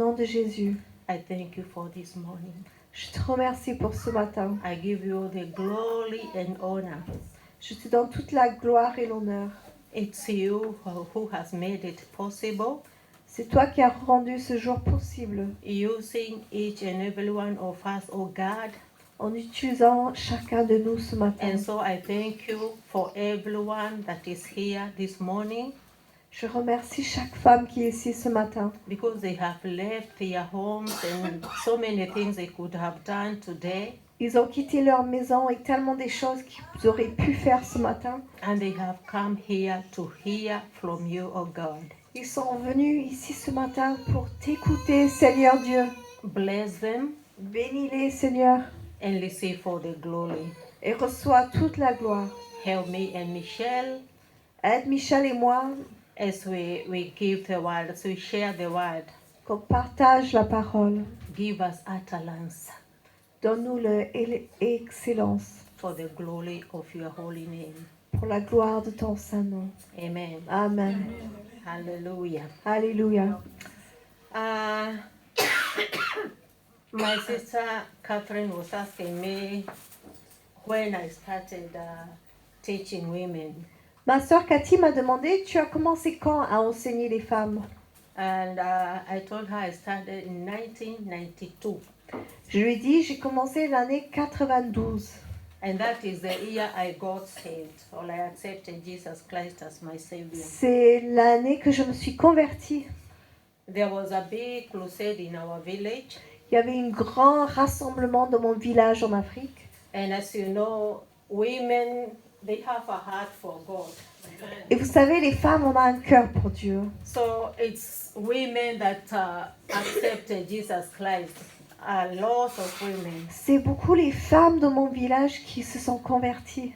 nom de Jésus, I thank you for this morning. je te remercie pour ce matin. I give you the glory and honor. Je te donne toute la gloire et l'honneur. It's you who has made it possible, C'est toi qui as rendu ce jour possible using each and every one of us, oh God. en utilisant chacun de nous ce matin. And so I thank you for everyone that is here this morning, Je remercie chaque femme qui est ici ce matin because they have left their homes and so many things they could have done today, Ils ont quitté leur maison et tellement des choses qu'ils auraient pu faire ce matin. and they have come here to hear from you, oh God. Ils sont venus ici ce matin pour t'écouter, Seigneur Dieu. Bless them Bénis-les, Seigneur, and receive for the glory. et reçois toute la gloire. Help me and Michelle Aide Michel et moi as we give the word, as we share the word. qu'on partage la parole. Give us utterance Donne-nous l'excellence for the glory of your holy name. pour la gloire de ton saint nom. Amen. Amen. Hallelujah. Alléluia. My sister Catherine was asking me when I started teaching women, Ma sœur Cathy m'a demandé, tu as commencé quand à enseigner les femmes? and I told her I started in 1992, Je lui ai dit, j'ai commencé l'année 92. and that is the year I got saved, or I accepted Jesus Christ as my Savior. C'est l'année que je me suis convertie. There was a big crusade in our village, Il y avait un grand rassemblement dans mon village en Afrique. and as you know, women, they have a heart for God. Et vous savez, les femmes, on a un cœur pour Dieu. So it's women that accepted Jesus Christ. A lot of women. C'est beaucoup les femmes de mon village qui se sont converties.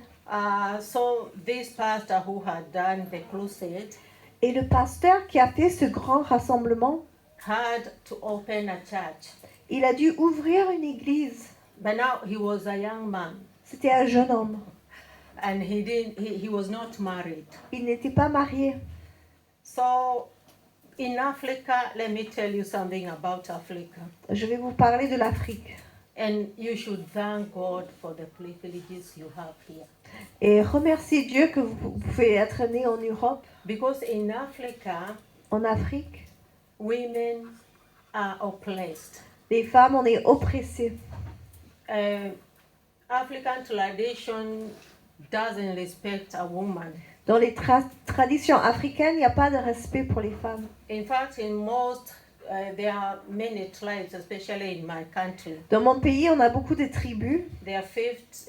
So this pastor who had done the crusade Et le pasteur qui a fait ce grand rassemblement, had to open a church. il a dû ouvrir une église. But now he was a young man, C'était un jeune homme. and he was not married. Il n'était pas marié. So in Africa, let me tell you something about Africa. Je vais vous parler de l'Afrique. And you should thank God for the privileges you have here. Et remerciez Dieu que vous pouvez être né en Europe, Because in Africa, en Afrique. women are oppressed. Les femmes, on est oppressées. African tradition doesn't respect a woman. Dans les traditions africaines, il n'y a pas de respect pour les femmes. In fact, in most, there are many tribes, especially in my country. Dans mon pays, on a beaucoup de tribus. There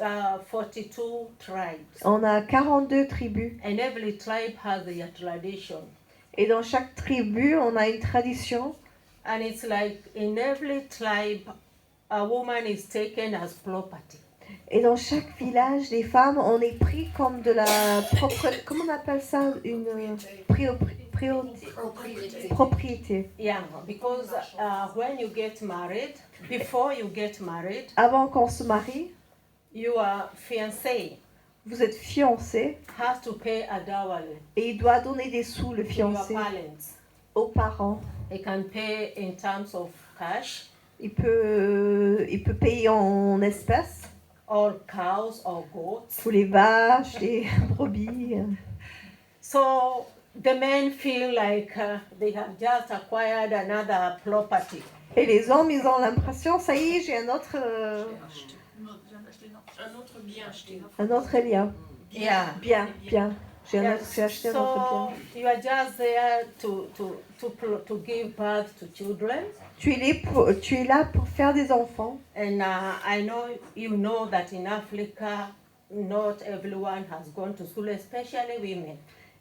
are 42 tribes. On a 42 tribus. And every tribe has their tradition. Et dans chaque tribu, on a une tradition. And it's like in every tribe, a woman is taken as property. Et dans chaque village, les femmes, on est pris comme de la comment on appelle ça, une propriété. Yeah, because when you get married, before you get married, Avant qu'on se marie, your fiancé vous êtes fiancé has to pay a dowry et il doit donner des sous, le to your fiancé, parents. aux parents. He can pay in terms of cash, Il peut payer en espèces or cows or goats. pour les vaches, les brebis. So the men feel like they have just acquired another property. Et les hommes, ils ont l'impression, ça y est, j'ai un autre lien. Yeah. Bien. J'ai acheté un autre bien. So you are just there to give birth to children. Tu es là pour faire des enfants. And I know you know that in Africa, not everyone has gone to school, especially women.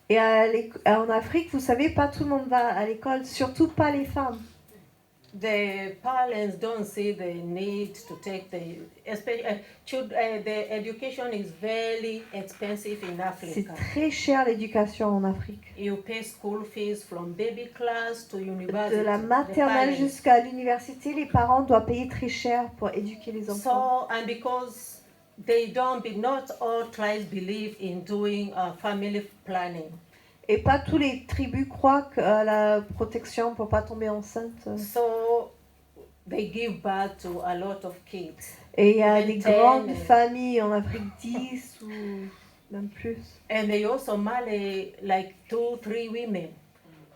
Et en Afrique, vous savez, pas tout le monde va à l'école, surtout pas les femmes. The parents don't see the need to take the education is very expensive in C'est Africa. très cher l'éducation en Afrique. You pay school fees from baby class to university. De la maternelle jusqu'à l'université, les parents doivent payer très cher pour éduquer les enfants. So, and because not all tribes believe in doing family planning. Et pas tous les tribus croient à la protection pour pas tomber enceinte. So they give birth to a lot of kids. Et il y a Even des 10 grandes and- familles en Afrique, 10 ou même plus. And they also marry like 2, 3 women.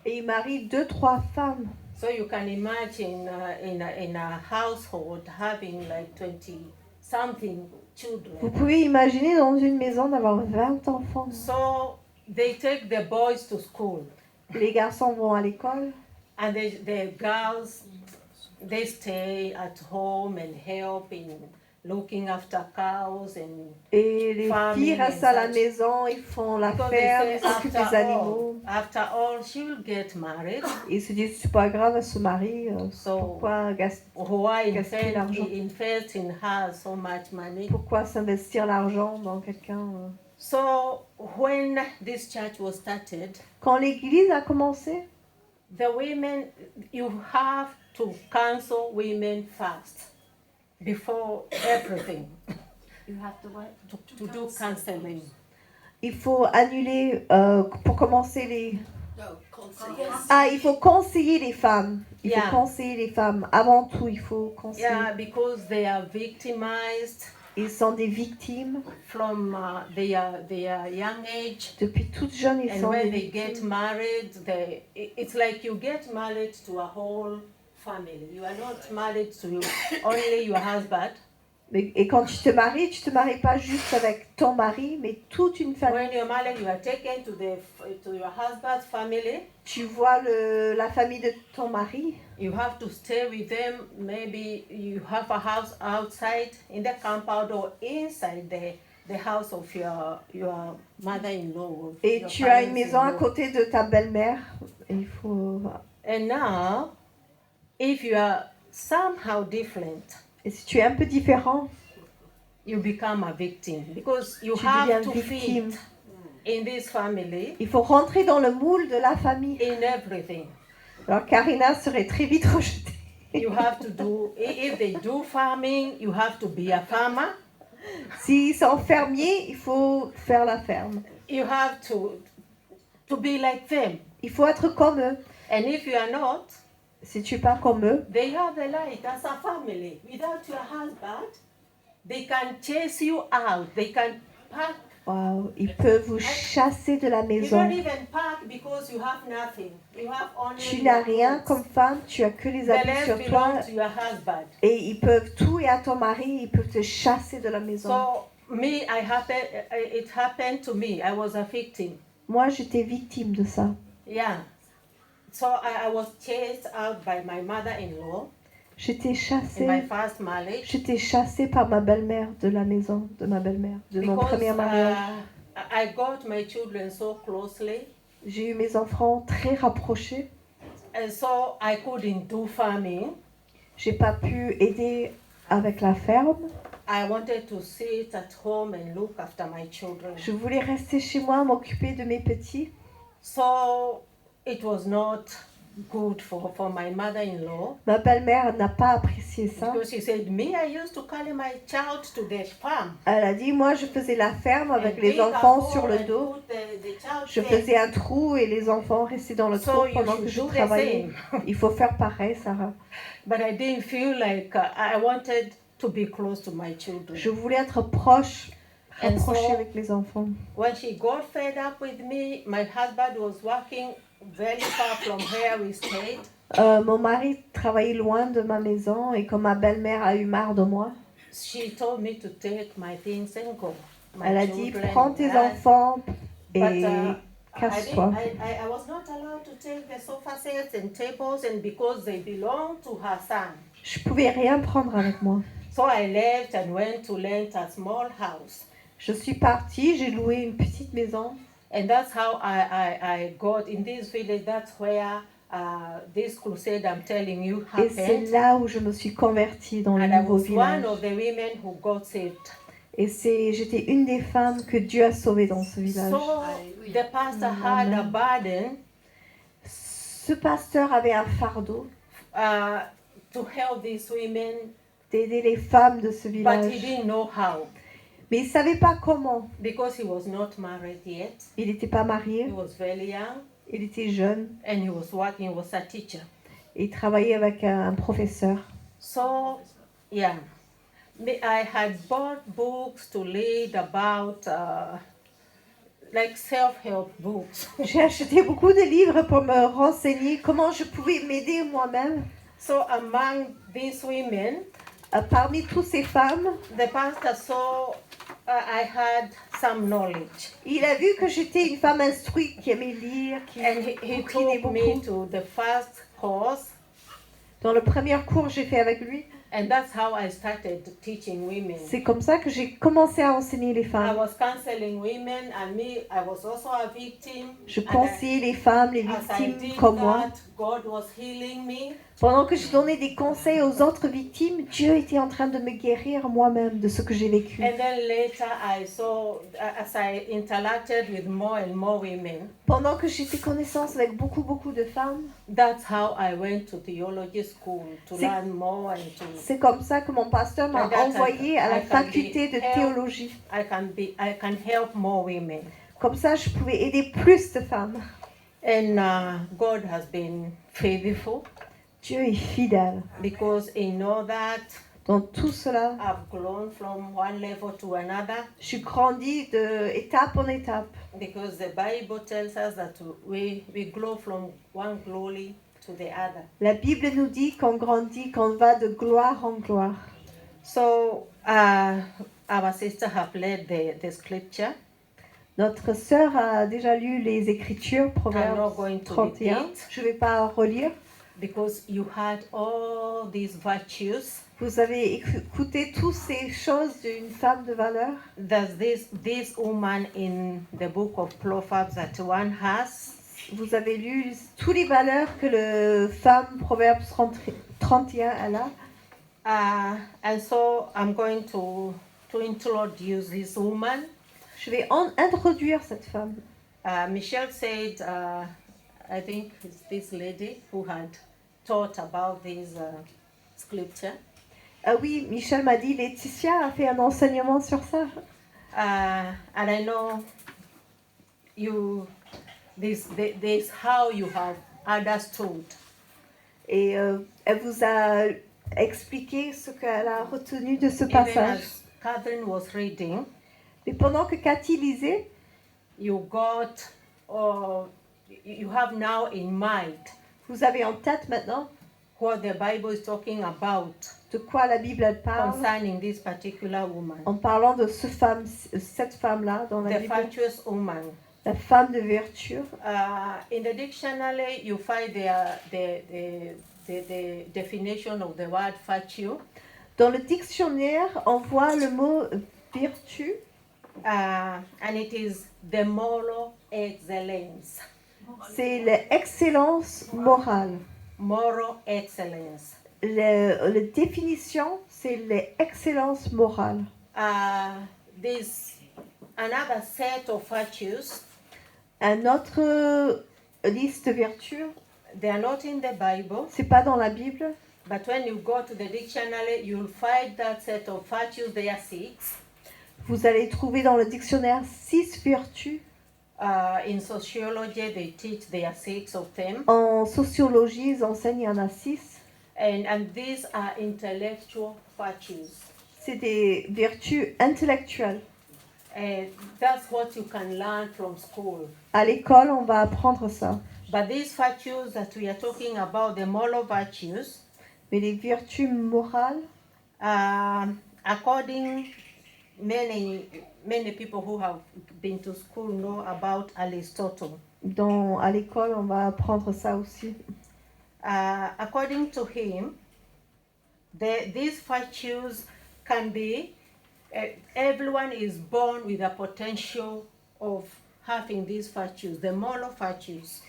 Et ils marient 2, 3 femmes. So you can imagine in a household having like 20 something Vous children. pouvez imaginer dans une maison d'avoir 20 enfants. So they take the boys to school, Les garçons vont à l'école and the girls, they stay at home and help in looking after cows and et les Farming filles restent and à la such. maison, ils font la because ferme, they ils say s'occupent des animaux. after all she will get married. Ils se disent c'est pas grave, elle se marie, So pourquoi, why Gaspiller l'argent. invest in her so much money? pourquoi s'investir l'argent dans quelqu'un So when this church was started, Quand l'église a commencé, the women, you have to counsel women first before everything. You have to what? To do counseling. il faut annuler, pour commencer les... No, il faut conseiller les femmes. Il Yeah. faut conseiller les femmes. Avant tout, il faut conseiller. Yeah, because they are victimized Ils sont des victimes. from their young age. Depuis toute jeune, ils And sont des when they get victimes. married, it's like you get married to a whole family. You are not married to only your husband. Et quand tu te maries pas juste avec ton mari, mais toute une famille. When you're married, you are taken to your husband's family. Tu vois la famille de ton mari. You have to stay with them. Maybe you have a house outside in the compound or inside the house of your mother-in-law. Et your tu as une maison à parents-in-law. côté de ta belle-mère. Il faut... And now, if you are somehow different, Et si tu es un peu différent, you become a victim because you tu have deviens to victime. fit in this family Il faut rentrer dans le moule de la famille. in everything. Alors Karina serait très vite rejetée. You have to do, if they do farming, you have to be a farmer. S'ils sont fermiers, il faut faire la ferme. You have to be like them. Il faut être comme eux. And if you are not, Si tu es pas comme eux, they have the right as a family. Without your husband, they can chase you out. They can pack. waouh, ils peuvent vous chasser de la You maison. don't even pack because you have nothing. You have only Tu n'as your rien clothes. comme femme, tu as que les The habits rest sur belong toi. to your husband. Et ils peuvent tout, et à ton mari, ils peuvent te chasser de la maison. So it happened to me. I was a victim. Moi, j'étais victime de ça. Yeah. So I was chased out by my mother-in-law J'étais in my chassée. first marriage J'étais chassée par ma belle-mère de la maison, de ma belle-mère, de mon premier mariage. I got my children so closely, J'ai eu mes enfants très rapprochés. and so I couldn't do farming. J'ai pas pu aider avec la ferme. I wanted to sit at home and look after my children. Je voulais rester chez moi, m'occuper de mes petits. So it was not good for my mother-in-law Ma belle-mère n'a pas apprécié ça. because she said, me, I used to carry my child to the farm. Elle a dit, moi je faisais la ferme avec and les dig a enfants hole sur le and dos. put the child Je there. faisais un trou et les enfants restaient dans le trou So you pendant should que je do the travaillais. same. Il faut faire pareil, Sarah. But I didn't feel like I wanted to be close to my children. Je voulais être proche, And rapprochée so- avec mes enfants. When she got fed up with me, my husband was working very far from where we stayed. Mon mari travaillait loin de ma maison et quand ma belle-mère a eu marre de moi, She told me to take my things and go. My elle a dit, children prends tes and enfants et But, I casse-toi. was not allowed to take the sofa sets and tables, and because they belong to her son. Je pouvais rien prendre avec moi. So I left and went to rent a small house. Je suis partie, j'ai loué une petite maison. And that's how I got in this village. That's where this crusade I'm telling you Et c'est happened. là où je me suis convertie dans le And I nouveau was village. one of the women who got saved. Et j'étais une des femmes que Dieu a sauvées dans ce village. So the pastor had a burden Ce pasteur avait un fardeau to help these women, d'aider les femmes de ce but he village. didn't know how Mais il ne savait pas comment. because he was not married yet. Il n'était pas He marié, was very young il était jeune and he was working, he was a teacher. et il travaillait avec un professeur. So, yeah, I had bought books to read about like self-help books. J'ai acheté beaucoup de livres pour me renseigner comment je pouvais m'aider moi-même. So among these women, Parmi toutes ces femmes, the pastor saw I had some knowledge, il a vu que j'étais une femme instruite qui aimait lire, qui and he comprenait took me beaucoup. to the first course, Dans le premier cours que j'ai fait avec lui, and that's how I started teaching women. c'est comme ça que j'ai commencé à enseigner les I femmes. was counseling women, and me, I was also a victim. Je And conseillais les femmes, les as I victimes did comme moi. that, God was healing me. Pendant que je donnais des conseils aux autres victimes, Dieu était en train de me guérir moi-même de ce que j'ai vécu. And then later I saw, as I interacted with more and more women, Pendant que j'ai fait connaissance avec beaucoup de femmes, that's how I went to theology school to C'est- learn more and to, c'est comme ça que mon pasteur m'a And that envoyé à la I can faculté de be helped. théologie. I can help more women. Comme ça, je pouvais aider plus de femmes. And God has been faithful, Dieu est fidèle. because in all that Dans tout cela, I've grown from one level to another, je grandis d'étape en étape. because the Bible tells us that we grow from one glory to the other. La Bible nous dit qu'on grandit, qu'on va de gloire en gloire. So our sister have read the scripture. Notre sœur a déjà lu les Écritures, I'm Proverbes not going to 31. repeat, Je ne vais pas relire. because you had all these virtues Vous avez écouté toutes ces choses d'une femme de valeur. that this woman in the book of Proverbs that one has. Vous avez lu toutes les valeurs que le femme Proverbes 31 elle a. And so I'm going to introduce this woman. Je vais introduire cette femme. Michelle said, I think it's this lady who had taught about this scripture. Ah oui, Michel m'a dit, Laetitia a fait un enseignement sur ça. And I know this how you have understood. Et elle vous a expliqué ce qu'elle a retenu de ce Even passage. as Catherine was reading, Et pendant que Cathy lisait, you have now in mind vous avez en tête maintenant what the Bible is talking about de quoi la Bible elle parle concerning this particular woman, en parlant de cette femme-là dans la the Bible, virtuous woman. la femme de vertu. In the dictionary, you find the definition of the word virtue. Dans le dictionnaire, on voit le mot vertu And it is the moral excellence. c'est l'excellence morale. Moral excellence. La définition, c'est l'excellence morale. There's another set of virtues. Un autre liste de vertus, They are not in the Bible, c'est pas dans la Bible, but when you go to the dictionary, you'll find that set of virtues. There are 6. vous allez trouver dans le dictionnaire 6 vertus. In sociology, they teach there are 6 of them, En sociologie, ils enseignent, il y en a 6. and these are intellectual virtues. C'est des vertus intellectuelles. And that's what you can learn from school. À l'école, on va apprendre ça. But these virtues that we are talking about, the moral virtues, Mais les vertus morales, according many people who have been to school know about Aristotle. à l'école, on va apprendre ça aussi. According to him, these virtues can be, everyone is born with a potential of having these virtues, the moral virtues.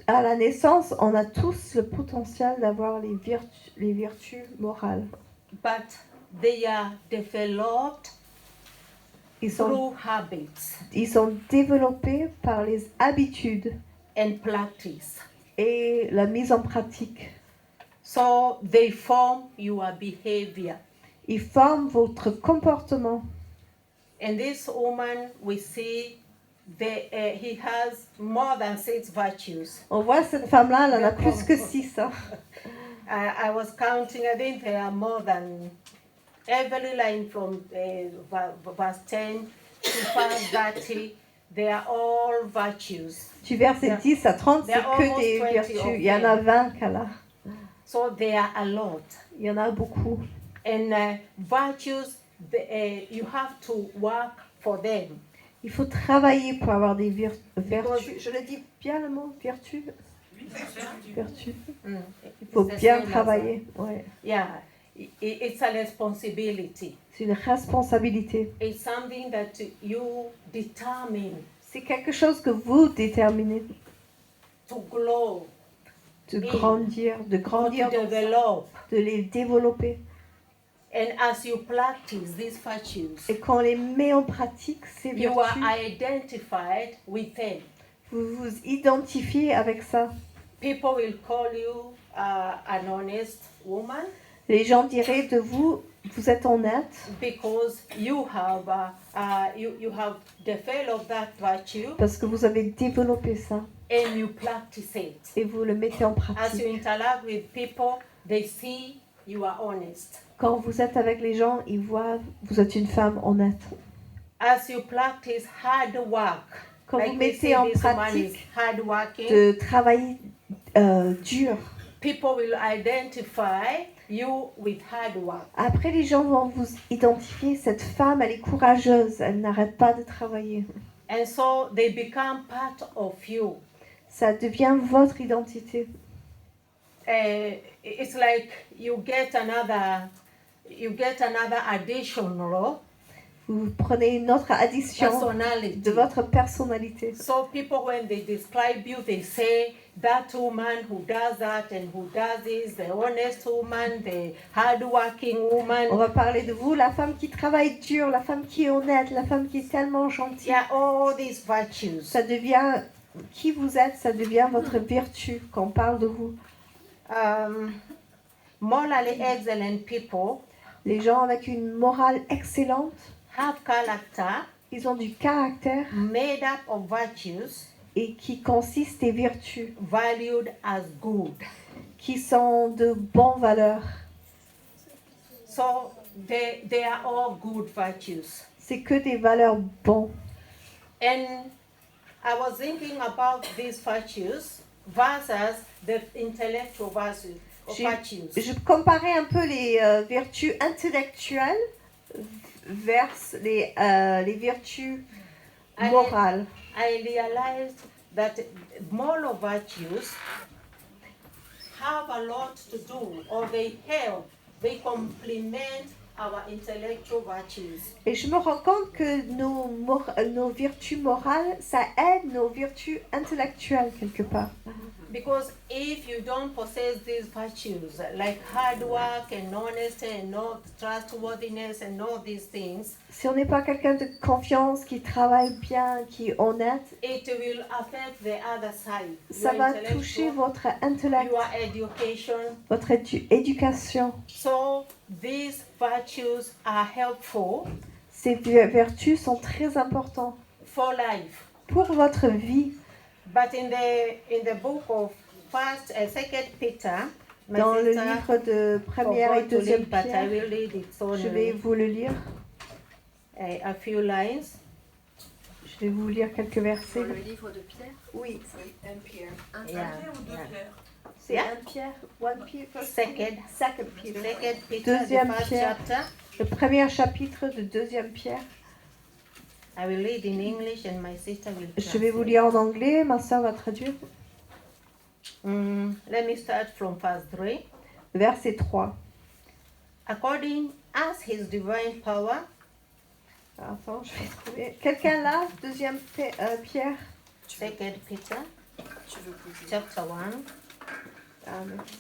À la naissance, on a tous le potentiel d'avoir les vertus morales. But they are developed Ils sont, through habits ils sont développés par les habitudes and practice. et la mise en pratique. So they form your behavior. Ils forment votre comportement. And this woman, we see he has more than 6 virtues. On voit cette femme-là, elle en a plus que 6. Hein. I was counting, I think there are more than every line from verse 10 to verse 30, they are all virtues. Du verset Yeah. 10 à 30, c'est There are que almost des 20 vertus. of Il y en a them. 20 qu'elle a. So there are a lot. Il y en a beaucoup. And virtues, you have to work for them. Il faut travailler pour avoir des vertus. Because- Je le dis bien le mot vertu. Vertu. Mm. Il faut It's the bien same as travailler. Ouais. Yeah, it's a responsibility. C'est une responsabilité. It's something that you determine C'est quelque chose que vous déterminez to grow, de Oui. grandir, de or grandir, to develop. de les développer. And as you practice these virtues, Et quand on les met en pratique, ces you are vertus, identified with them. vous vous identifiez avec ça. People will call you an honest woman Les gens diraient de vous, vous êtes honnête because you have you have developed that virtue parce que vous avez développé ça and you practice it. et vous le mettez en As you pratique. interact with people, they see you are honest. Quand vous êtes avec les gens, ils voient vous êtes une femme honnête. As you practice hard work, Quand vous like we mettez say en this woman is pratique hard working, de travailler dur, people will identify you with hard work. après les gens vont vous identifier, cette femme, elle est courageuse, elle n'arrête pas de travailler. And so they become part of you. Ça devient votre identité. It's like you get another additional Vous prenez une autre addition personality. de votre personnalité. So people, when they describe you, they say that woman who does that and who does this, the honest woman, the hardworking On woman. va parler de vous, la femme qui travaille dur, la femme qui est honnête, la femme qui est tellement gentille. Yeah, all these virtues. Ça devient qui vous êtes, ça devient votre vertu quand on parle de vous. Morally excellent people Les gens avec une morale excellente, have character ils ont du caractère made up of virtues et qui consistent des vertus, valued as good. qui sont de bonnes valeurs. So they are all good virtues. C'est que des valeurs bonnes. And I was thinking about these virtues versus the intellectual virtues. Je comparais un peu les vertus intellectuelles versus les vertus morales. I realized that moral virtues have a lot to do, or they complement our intellectual virtues. Et je me rends compte que nos vertus morales, ça aide nos vertus intellectuelles quelque part. Because if you don't possess these virtues, like hard work and honesty and no trustworthiness and all these things, Si on n'est pas quelqu'un de confiance, qui travaille bien, qui est honnête, it will affect the other side. ça Your va intellectual, toucher votre intellect, your education. votre éducation. So these virtues are helpful Ces vertus sont très importantes for life. pour votre vie. But in the book of Second Peter, my Dans le sister livre de première et forgot to deuxième read, but I Pierre, will read it je vais only vous le lire. a few lines. Je vais vous lire quelques versets. Dans le livre de Pierre, Oui, c'est un Pierre. Un Yeah, ou deux yeah. pierres? c'est Yeah. 1 Pierre, 1 Peter, Second Peter. Second Peter, Deuxième the first Pierre. chapter. Le premier chapitre de 2e Pierre. I will read in English and my sister will Je vais vous translate. lire en anglais, ma soeur va traduire. Let me start from verse 3. Verset 3. According as his divine power Attends, je vais trouver. Quelqu'un là, 2e Pierre. Second Peter, Tu veux poser. chapter 1. Ah, merci.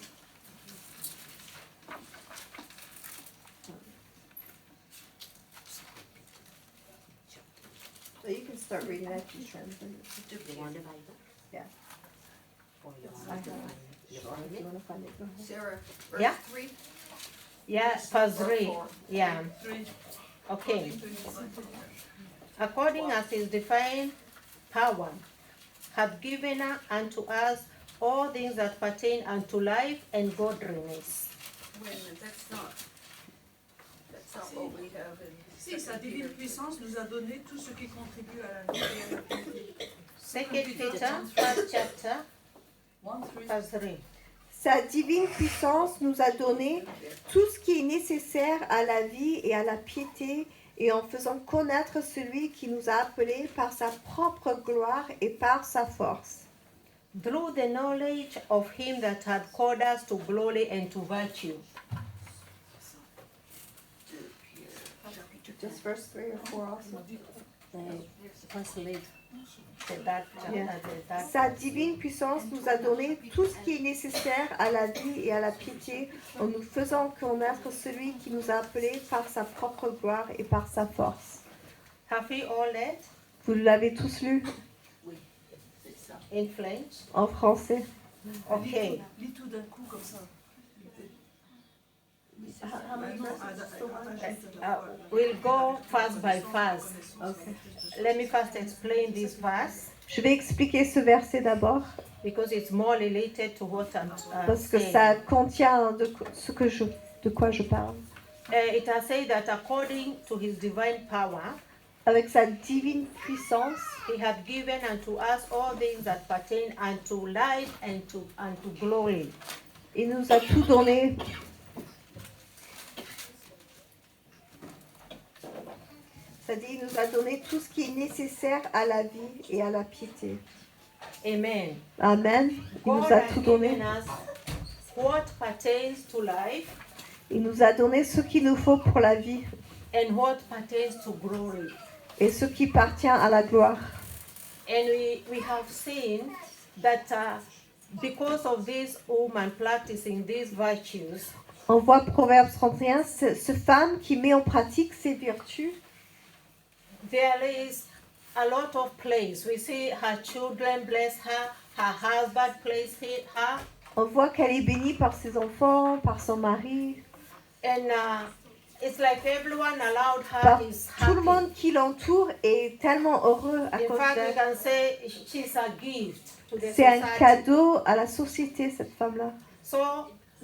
So you can start reading that. You want the Bible? Yeah. Or you I want to have. find it? You find You it? wanna find it? Go ahead. Sarah, verse Yeah. 3. Yeah, verse 3. Or 4. Yeah, 3, okay. 22. According as his divine power hath given unto us all things that pertain unto life and godliness. Wait a minute, that's not what we have in. Si, sa divine puissance nous a donné tout ce qui contribue à la vie et à la piété. 2 Peter, first chapter, 1:3. verse 3. Sa divine puissance nous a donné tout ce qui est nécessaire à la vie et à la piété, et en faisant connaître celui qui nous a appelés par sa propre gloire et par sa force. Through the knowledge of him that had called us to glory and to virtue. Just verse 3 or 4 also. Translate that Yeah. that. Sa divine puissance nous a donné tout ce qui est nécessaire à la vie et à la piété, en nous faisant connaître celui qui nous a appelés par sa propre gloire et par sa force. Have we all read Vous l'avez tous lu C'est ça. in French? en français. Okay. Lis tout d'un coup comme ça. We'll go fast by fast. Let me first explain this verse Je vais expliquer ce verset d'abord, because it's more related to what I'm parce que saying. ça contient de quoi je parle. It has said that according to his divine power, Avec sa divine puissance, he hath given unto us all things that pertain unto life and unto glory. il nous a tout donné. C'est-à-dire, il nous a donné tout ce qui est nécessaire à la vie et à la piété. Amen. Amen. Il nous God a has tout given donné. us what pertains to life Il nous a donné ce qu'il nous faut pour la vie and what pertains to glory. et ce qui appartient à la gloire. And we have seen that because of this woman practicing these virtues, On voit Proverbe 31, ce femme qui met en pratique ses vertus. there is a lot of place. We see her children bless her, her husband bless her, On voit qu'elle est bénie par ses enfants, par son mari, and it's like everyone around her par is tout le happy. monde qui l'entoure est tellement heureux à In cause fact, we d'elle. can say she's a gift to the C'est un society. cadeau à la société, cette femme-là. So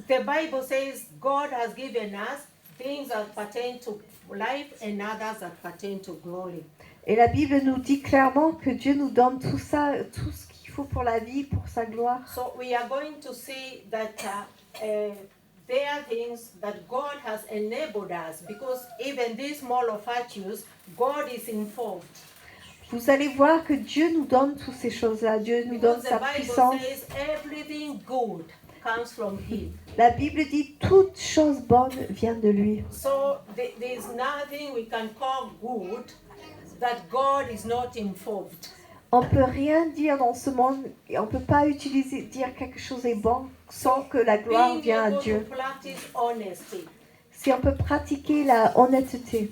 the Bible says God has given us things that pertain to life and others that pertain to glory. Et la Bible nous dit clairement que Dieu nous donne tout ça, tout ce qu'il faut pour la vie, pour sa gloire. So we are going to see that there are things that God has enabled us because even these small of virtues, God is involved. Vous allez voir que Dieu nous donne toutes ces choses-là. Dieu nous donne Because the sa Bible puissance. says everything good comes from Him. La Bible dit toute chose bonne vient de lui. So there's nothing we can call good that God is not involved. On peut rien dire dans ce monde, et on peut pas dire quelque chose est bon sans que la gloire Being vienne à able to Dieu. practice honesty, Si on peut pratiquer la honnêteté,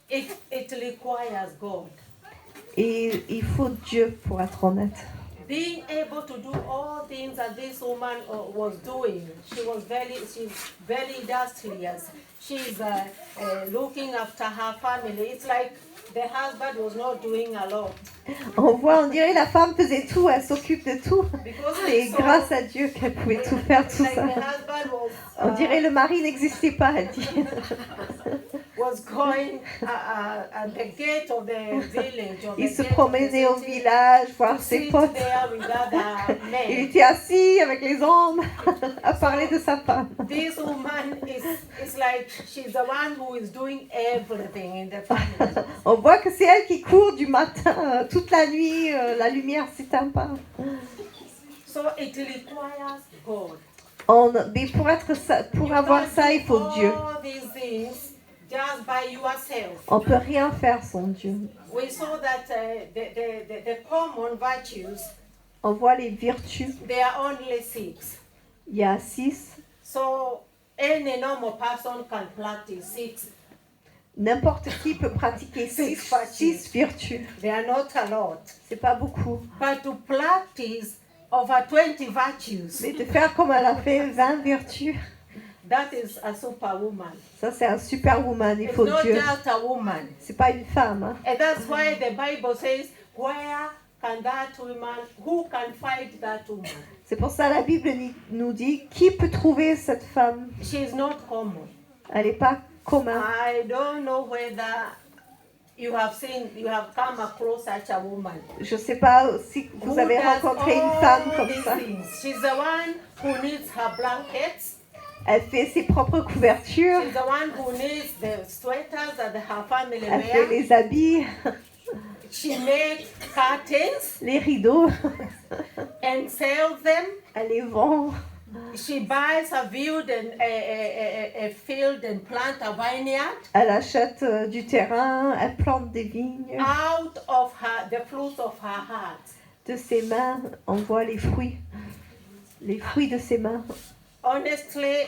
it requires God. et il faut Dieu pour être honnête. Being able to do all things that this woman was doing, she's very industrious. She's looking after her family. It's like the husband was not doing a lot. On voit, on dirait la femme faisait tout, elle s'occupe de tout. Because C'est so- grâce à Dieu qu'elle pouvait tout faire, tout like ça. the husband On dirait le mari n'existait pas, elle dit. was going at the gate of the village. Or Il the se gate of the promenait au city village, voir to ses sit potes. there with other Il men. était assis avec les hommes à parler de sa femme. This woman is like she's the one who is doing everything in the family. On voit que c'est elle qui court du matin, toute la nuit, la lumière s'éteint pas. So it requires God. Mais pour avoir ça, il faut Dieu. All these things just by yourself. On peut rien faire sans Dieu. We saw that the common virtues, On voit les vertus. they are only 6. Il y a 6. So any normal person can practice 6. N'importe qui peut pratiquer 6 vertus. They are not a lot. C'est pas beaucoup. But to practice over 20 virtues, Mais de faire comme elle a fait 20 vertus, that is a superwoman. ça c'est un superwoman, il It's faut not Dieu. just a woman. C'est pas une femme. Hein. And that's why the Bible says, where who can find that woman? C'est pour ça la Bible nous dit qui peut trouver cette femme. She's not common. Elle n'est pas commune. I don't know whether you have come across such a woman. Je ne sais pas si vous who avez does rencontré une all femme comme these ça. things. She's the one who needs her blankets. Elle fait ses propres couvertures. She's the one who needs the sweaters that her family Elle fait wear. les habits, She makes curtains les rideaux. and sells them. Elle les vend. She buys a field and plant a vineyard Elle achète du terrain. Elle plante des vignes. out of the fruits of her heart. De ses mains, on voit les fruits. Les fruits de ses mains. Honestly,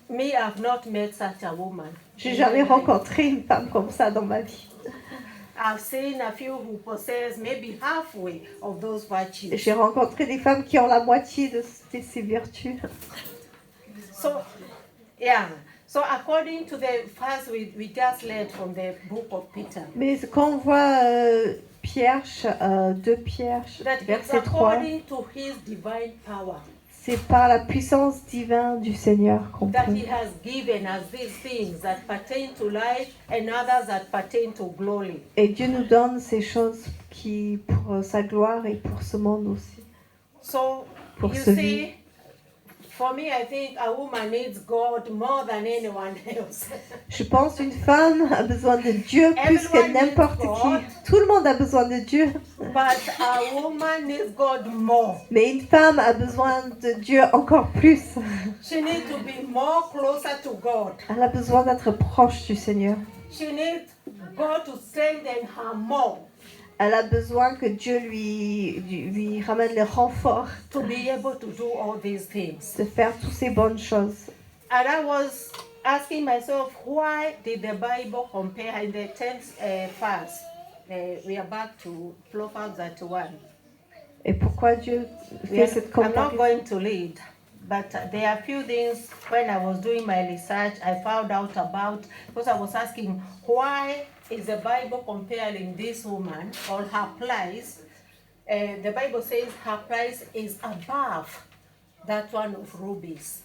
me, I've not met such a woman. J'ai jamais rencontré une femme comme ça dans ma vie. I've seen a few who possess maybe halfway of those virtues. J'ai rencontré des femmes qui ont la moitié de ces vertus. So, yeah. So according to the verse we just read from the book of Peter, Mais quand on voit Pierre, 2 Pierre, that it's verset 3, according to his divine power c'est par la puissance divine du Seigneur qu'on that peut. he has given us these things that pertain to life and others that pertain to glory. Et Dieu nous donne ces choses qui pour sa gloire et pour ce monde aussi. So Pour you ce see, for me, I think a woman needs God more than anyone else. Je pense qu'une femme a besoin de Dieu plus que Everyone n'importe needs qui. God. Tout le monde a besoin de Dieu. But a woman needs God more. Mais une femme a besoin de Dieu encore plus. She needs to be more closer to God. Elle a besoin d'être proche du Seigneur. She needs God to strengthen her more Elle a besoin que Dieu lui ramène le renfort to be able to do all these things. de faire toutes ces bonnes choses. And I was asking myself, why did the Bible compare in the 10th verse? We are back to Proverbs 31. Et pourquoi Dieu We fait are- cette I'm not comparaison? going to read, but there are a few things when I was doing my research I found out about, because I was asking, why is the Bible comparing this woman or her price? The Bible says her price is above that one of rubies.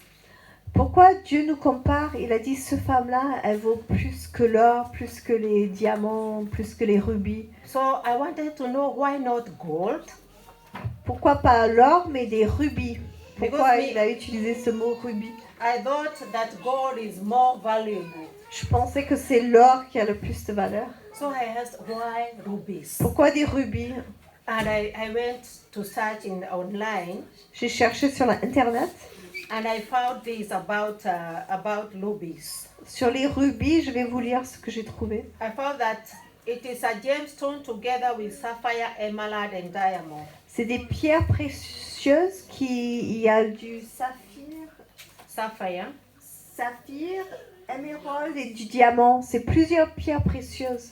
Pourquoi Dieu nous compare? Il a dit, ce femme-là, elle vaut plus que l'or, plus que les diamants, plus que les rubis. So I wanted to know why not gold? Pourquoi pas l'or, mais des rubis? Pourquoi Because il a utilisé ce mot rubis? I thought that gold is more valuable. Je pensais que c'est l'or qui a le plus de valeur. So I asked, why rubies? Pourquoi des rubis? And I went to search online, J'ai cherché sur Internet. and I found this about rubies. Sur les rubis, je vais vous lire ce que j'ai trouvé. I found that it is a gemstone together with sapphire, emerald, and diamond. C'est des pierres précieuses il y a du Sapphire, saphir, émeraude et du diamant. C'est plusieurs pierres précieuses.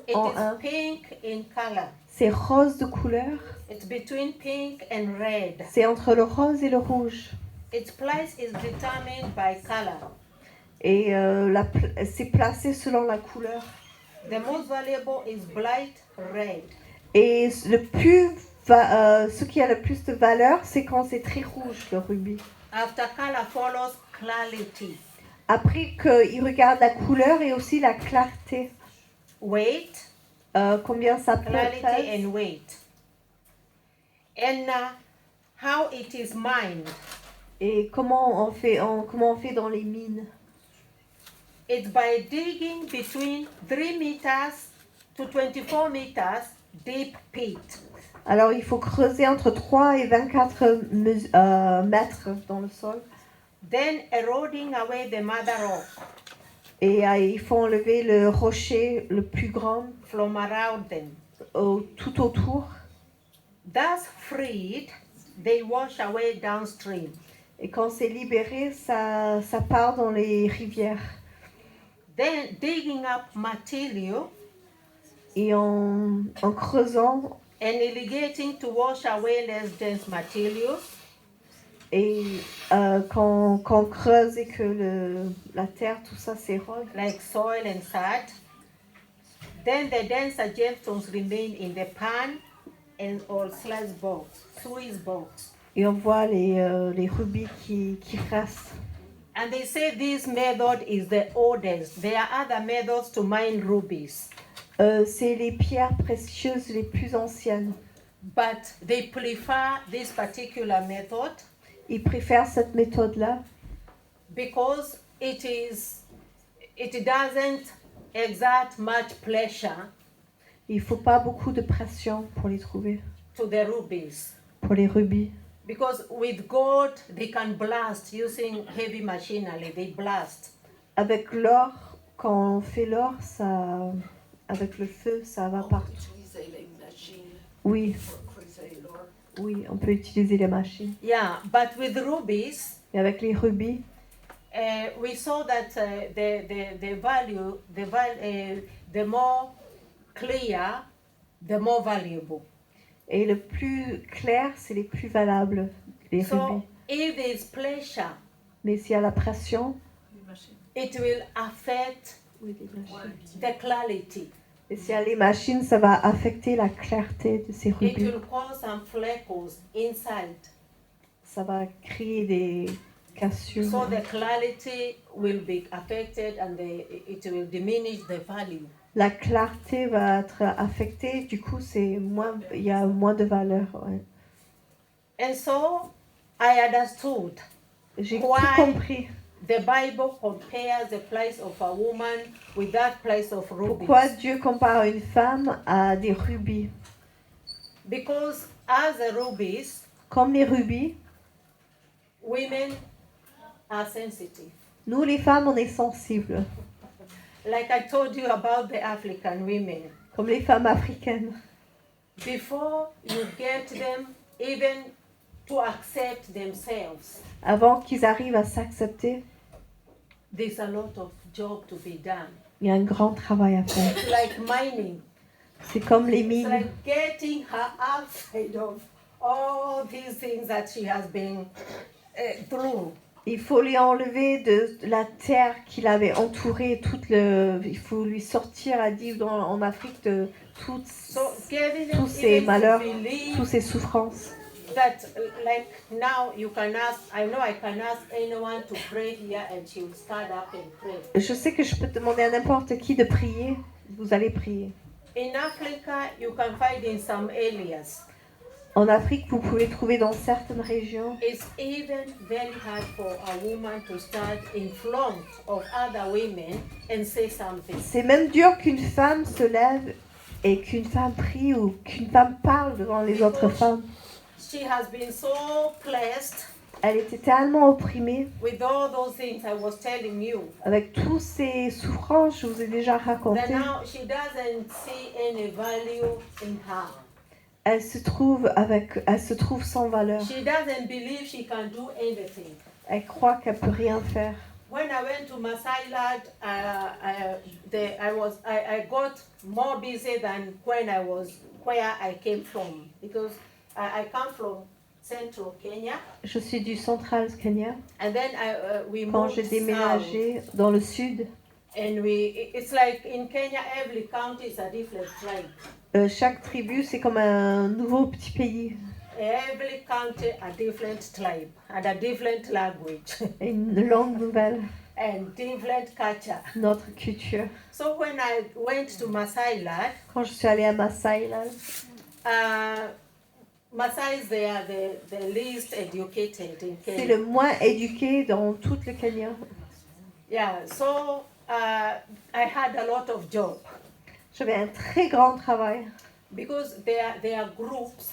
it En is un. pink in color. C'est rose de couleur. It's between pink and red. C'est entre le rose et le rouge. Its price is determined by color. Et c'est placé selon la couleur. The most valuable is bright red. Et ce qui a le plus de valeur, c'est quand c'est très rouge, le rubis. After color follows clarity. Après qu'il regarde la couleur et aussi la clarté. Weight, Combien ça clarity pèse. and weight. And how it is mined. Et comment on fait dans les mines. It's by digging between 3 meters to 24 meters deep pit. Alors il faut creuser entre 3 et 24 mètres dans le sol. Then eroding away the mother rock Et il faut enlever le rocher le plus grand from around them. Tout autour. Thus freed, they wash away downstream. Et quand c'est libéré, ça part dans les rivières. Then digging up material Et en creusant and irrigating to wash away less dense material. et quand on creuse et que la terre, tout ça s'érode, Like soil and sand. Then the denser gemstones remain in the pan and or slice box, Swiss box. Et on voit les rubis qui restent. And they say this method is the oldest. There are other methods to mine rubies, C'est les pierres précieuses les plus anciennes. but they prefer this particular method Ils préfèrent cette méthode-là because it doesn't exert much pressure il ne faut pas beaucoup de pression pour les trouver, to the rubies. pour les rubis. Because with gold, they can blast using heavy machinery. They blast. Avec l'or, quand on fait l'or, ça, avec le feu, ça va partout. Utiliser les machines Oui, pour creuser l'or. oui, on peut utiliser les machines. Yeah, but with rubies, Et avec les rubis, we saw that the more clear, the more valuable. et le plus clair, c'est les plus valables, les So rubis. if there is pressure, Mais s'il y a la pression, Les machines. it will affect oui, les machines. the clarity. Et s'il y a les machines, ça va affecter la clarté de ces It rubis. will cause some freckles inside. Ça va créer des cassures. So the clarity will be affected and it will diminish the value. La clarté va être affectée, du coup, il y a moins de valeur. Ouais. And so I understood J'ai Why? tout compris. the Bible compares the place of a woman with that place of rubies. Pourquoi Dieu compare une femme à des rubis? Because as the rubies, Comme les rubis, women are sensitive. nous les femmes, on est sensibles. Like I told you about the African women. Comme les femmes africaines. Before you get them even to accept themselves, Avant qu'ils arrivent à s'accepter, there's a lot of job to be done. il y a un grand travail à faire. It's like mining. C'est comme les It's mines. like getting her outside of all these things that she has been through. Il faut lui enlever de la terre qu'il avait entourée, il faut lui sortir, à dit en Afrique, de toutes, So getting them tous ces even to malheurs, believe toutes ces souffrances. that like now you can ask, I know I can ask anyone to pray here and she will stand up and pray. Je sais que je peux demander à n'importe qui de prier, vous allez prier. In Africa, you can find in some areas. En Afrique, vous pouvez trouver dans certaines régions, It's even very hard for a woman to stand in front of other women and say something. c'est même dur qu'une femme se lève et qu'une femme prie ou qu'une femme parle devant les autres femmes. She has been so blessed Elle était tellement opprimée with all those things I was telling you avec toutes ces souffrances, je vous ai déjà that raconté. now she doesn't see any value in her. Elle se trouve sans valeur. She doesn't believe she can do anything. Elle croit qu'elle peut rien faire. When I went to Masai Lad, I got more busy than where I came from, because I come from central Kenya, Je suis du central Kenya. and then we Quand moved j'ai south. déménagé dans le sud, And it's like in Kenya, every county is a different tribe. chaque tribu c'est comme un nouveau petit pays, Every county a different tribe and a different language et une langue nouvelle, and different culture. notre culture. So when I went to Masai Lad, Quand je suis allée à Maasai, là, Maasais, they are the least educated in c'est Kenya. le moins éduqué dans tout le Kenya. Yeah, so I had a lot of job J'avais un très grand travail. because there are groups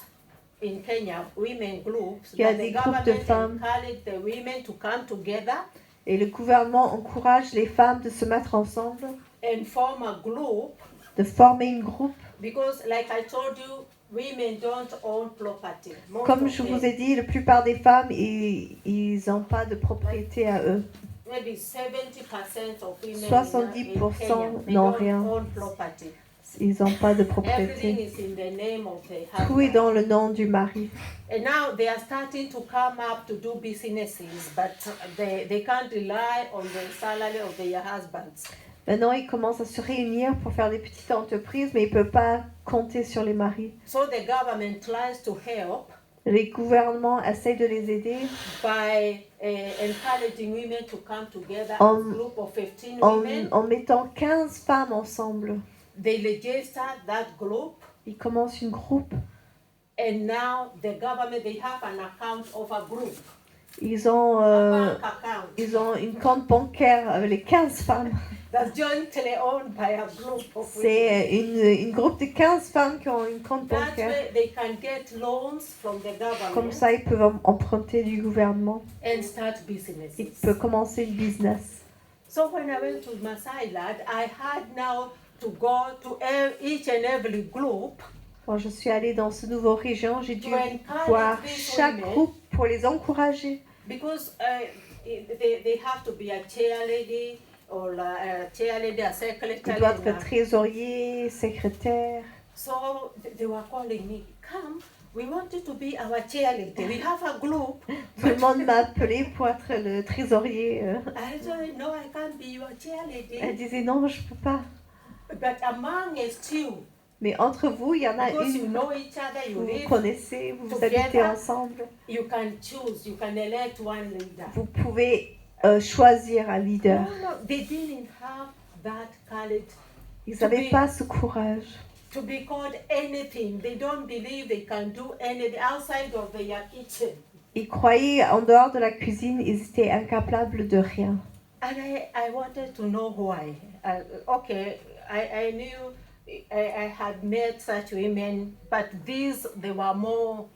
in Kenya, women groups, Il y a that des the groupes de government femmes. encourage the women to come together Et le gouvernement encourage les femmes de se mettre ensemble, and form a group de former une groupe. because, like I told you, women don't own property. Most Comme of je them. vous ai dit, la plupart des femmes, ils n'ont pas de propriété à eux. Maybe 70% of women in 70% Kenya, they n'ont don't rien. own property. Ils n'ont pas de Everything propriété. is in the name of the Tout est husband. dans le nom du mari. And now they are starting to come up to do businesses, but they can't rely on the salary of their husbands. Maintenant, ils commencent à se réunir pour faire des petites entreprises, mais ils ne peuvent pas compter sur les maris. So the government tries to help Les gouvernements essayent de les aider by encouraging women to come together En- as a group of 15 en, women. en mettant 15 femmes ensemble. They register that group, Ils commencent une groupe. and now the government, they have an account of a group, Ils ont, a bank account ils ont une compte bancaire avec les 15 femmes. that's jointly owned by a group of women. C'est une groupe de 15 femmes qui ont une compte That bancaire. way they can get loans from the Comme government ça, ils peuvent emprunter du gouvernement. and start Ils businesses. peuvent commencer une business. So when I went to Masai Lad, I had now to go to each and every group Quand je suis allée dans ce nouveau région, j'ai dû to encourage voir these chaque women groupe pour les encourager. because they have to be a chairlady or a cheerleader, a Ils secretary. doivent and être trésorier, secrétaire. So they were calling me, come, we want you to be our cheerleader. We have a group. Tout le monde m'a appelé pour être le trésorier. I said, no, I can't be your Elle cheerleader. disait non, je peux pas. But among us two, Mais entre vous, il y en a because you une. know each other, you Vous vous live, connaissez, vous vous together. habitez ensemble. you can choose, you can elect one leader. Vous pouvez choisir un leader. No, they didn't have that courage Ils n'avaient pas ce courage. to be called anything. They don't believe they can do anything outside of their kitchen. Ils croyaient en dehors de la cuisine, ils étaient incapables de rien. And I wanted to know why. Okay, I knew I had met such women, but these, they were more,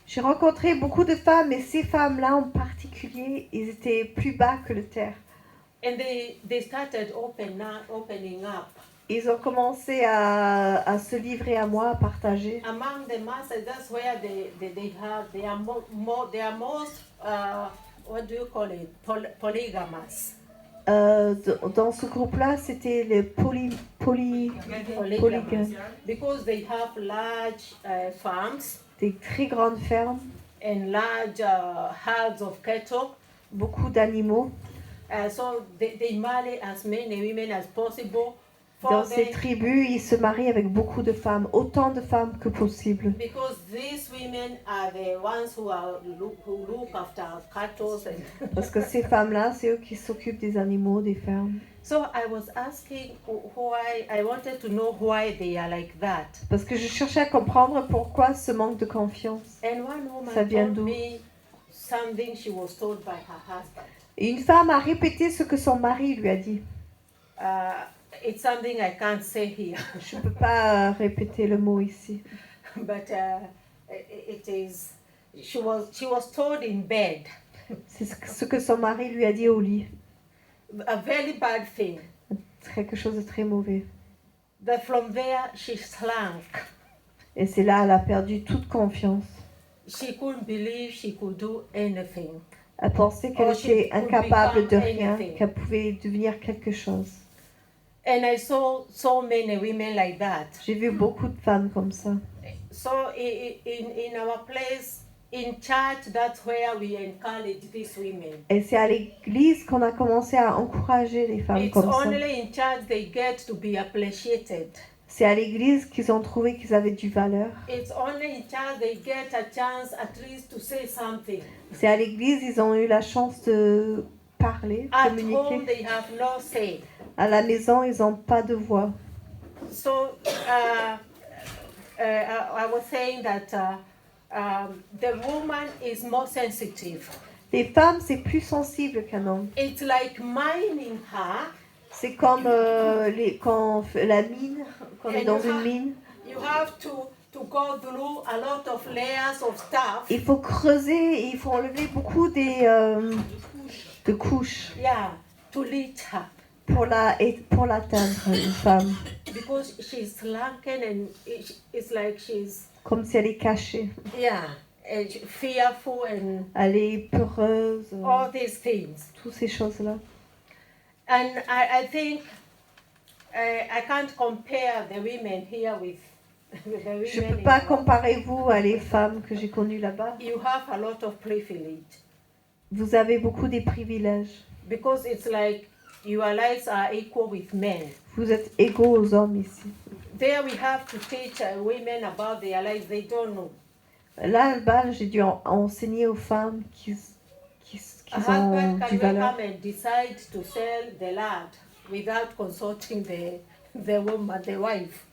J'ai rencontré beaucoup de femmes, mais ces femmes-là en particulier, ils étaient plus bas que le terre. and they started opening up. Ils ont commencé à se livrer à moi, à partager. Among the masses, that's where they are most, what do you call it, polygamous. Dans ce groupe-là, c'était les polygames, Because they have large farms des très grandes fermes, and large herds of cattle. beaucoup d'animaux. So they marry as many women as possible for Dans ces them, tribus, ils se marient avec beaucoup de femmes, autant de femmes que possible. because these women are the ones who look after cattle. And Parce que ces femmes-là, c'est eux qui s'occupent des animaux, des fermes. so I was asking why, I wanted to know why they are like that. Parce que je cherchais à comprendre pourquoi ce manque de confiance. And one woman Ça vient told d'où? me something she was told by her husband. Et une femme a répété ce que son mari lui a dit. It's something I can't say here, Je ne peux pas répéter le mot ici. but it is. She was told in bed C'est ce que son mari lui a dit au lit. a very bad thing. C'est quelque chose de très mauvais. That from there she slunk. Et c'est là elle a perdu toute confiance. She couldn't believe she could do anything. Elle pensait qu'elle Oh, she était could incapable de become rien, anything. qu'elle pouvait devenir quelque chose. And I saw so many women like that. J'ai vu beaucoup de femmes comme ça. So in our place, in church, that's where we encourage these women. Et c'est à l'église qu'on a commencé à encourager les femmes It's comme ça. only in church they get to be appreciated. C'est à l'église qu'ils ont trouvé qu'ils avaient du valeur. It's only in church they get a chance at least to say something. C'est à l'église ils ont eu la chance de parler, At home communiquer. they have no say. À la maison, ils n'ont pas de voix. So I was saying that the woman is more sensitive. Les femmes, c'est plus sensible qu'un homme. It's like mining her. C'est comme quand on fait la mine, quand on est dans une mine. You have to go through a lot of layers of stuff. Il faut creuser et il faut enlever beaucoup de couches Yeah, to reach her. pour l'atteindre, une femme. Because she's slunken and it's like she's, Comme si elle est cachée. yeah, and fearful and Elle est peureuse. all these things. Toutes ces choses-là. And I think I can't compare the women here with the women. Je ne peux in pas our- comparer vous à les femmes que j'ai connues là-bas. You have a lot of privilege Vous avez beaucoup des privilèges. because it's like your lives are equal with men. Vous êtes égaux aux hommes ici. There we have to teach women about their lives. They don't know. Là, bas, j'ai dû enseigner aux femmes qu'ils A ont husband du can valeur. come and decide to sell the land without consulting the woman, the wife.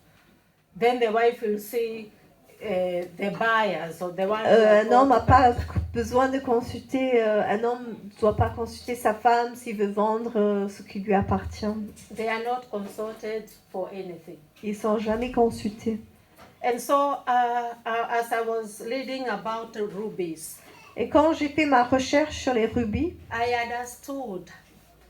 Then the wife will see the buyers or the one. Un homme n'a pas besoin de consulter, un homme ne doit pas consulter sa femme s'il veut vendre ce qui lui appartient. They are not consulted for anything. Ils ne sont jamais consultés. And so, as I was reading about rubies, Et quand j'ai fait ma recherche sur les rubis, I understood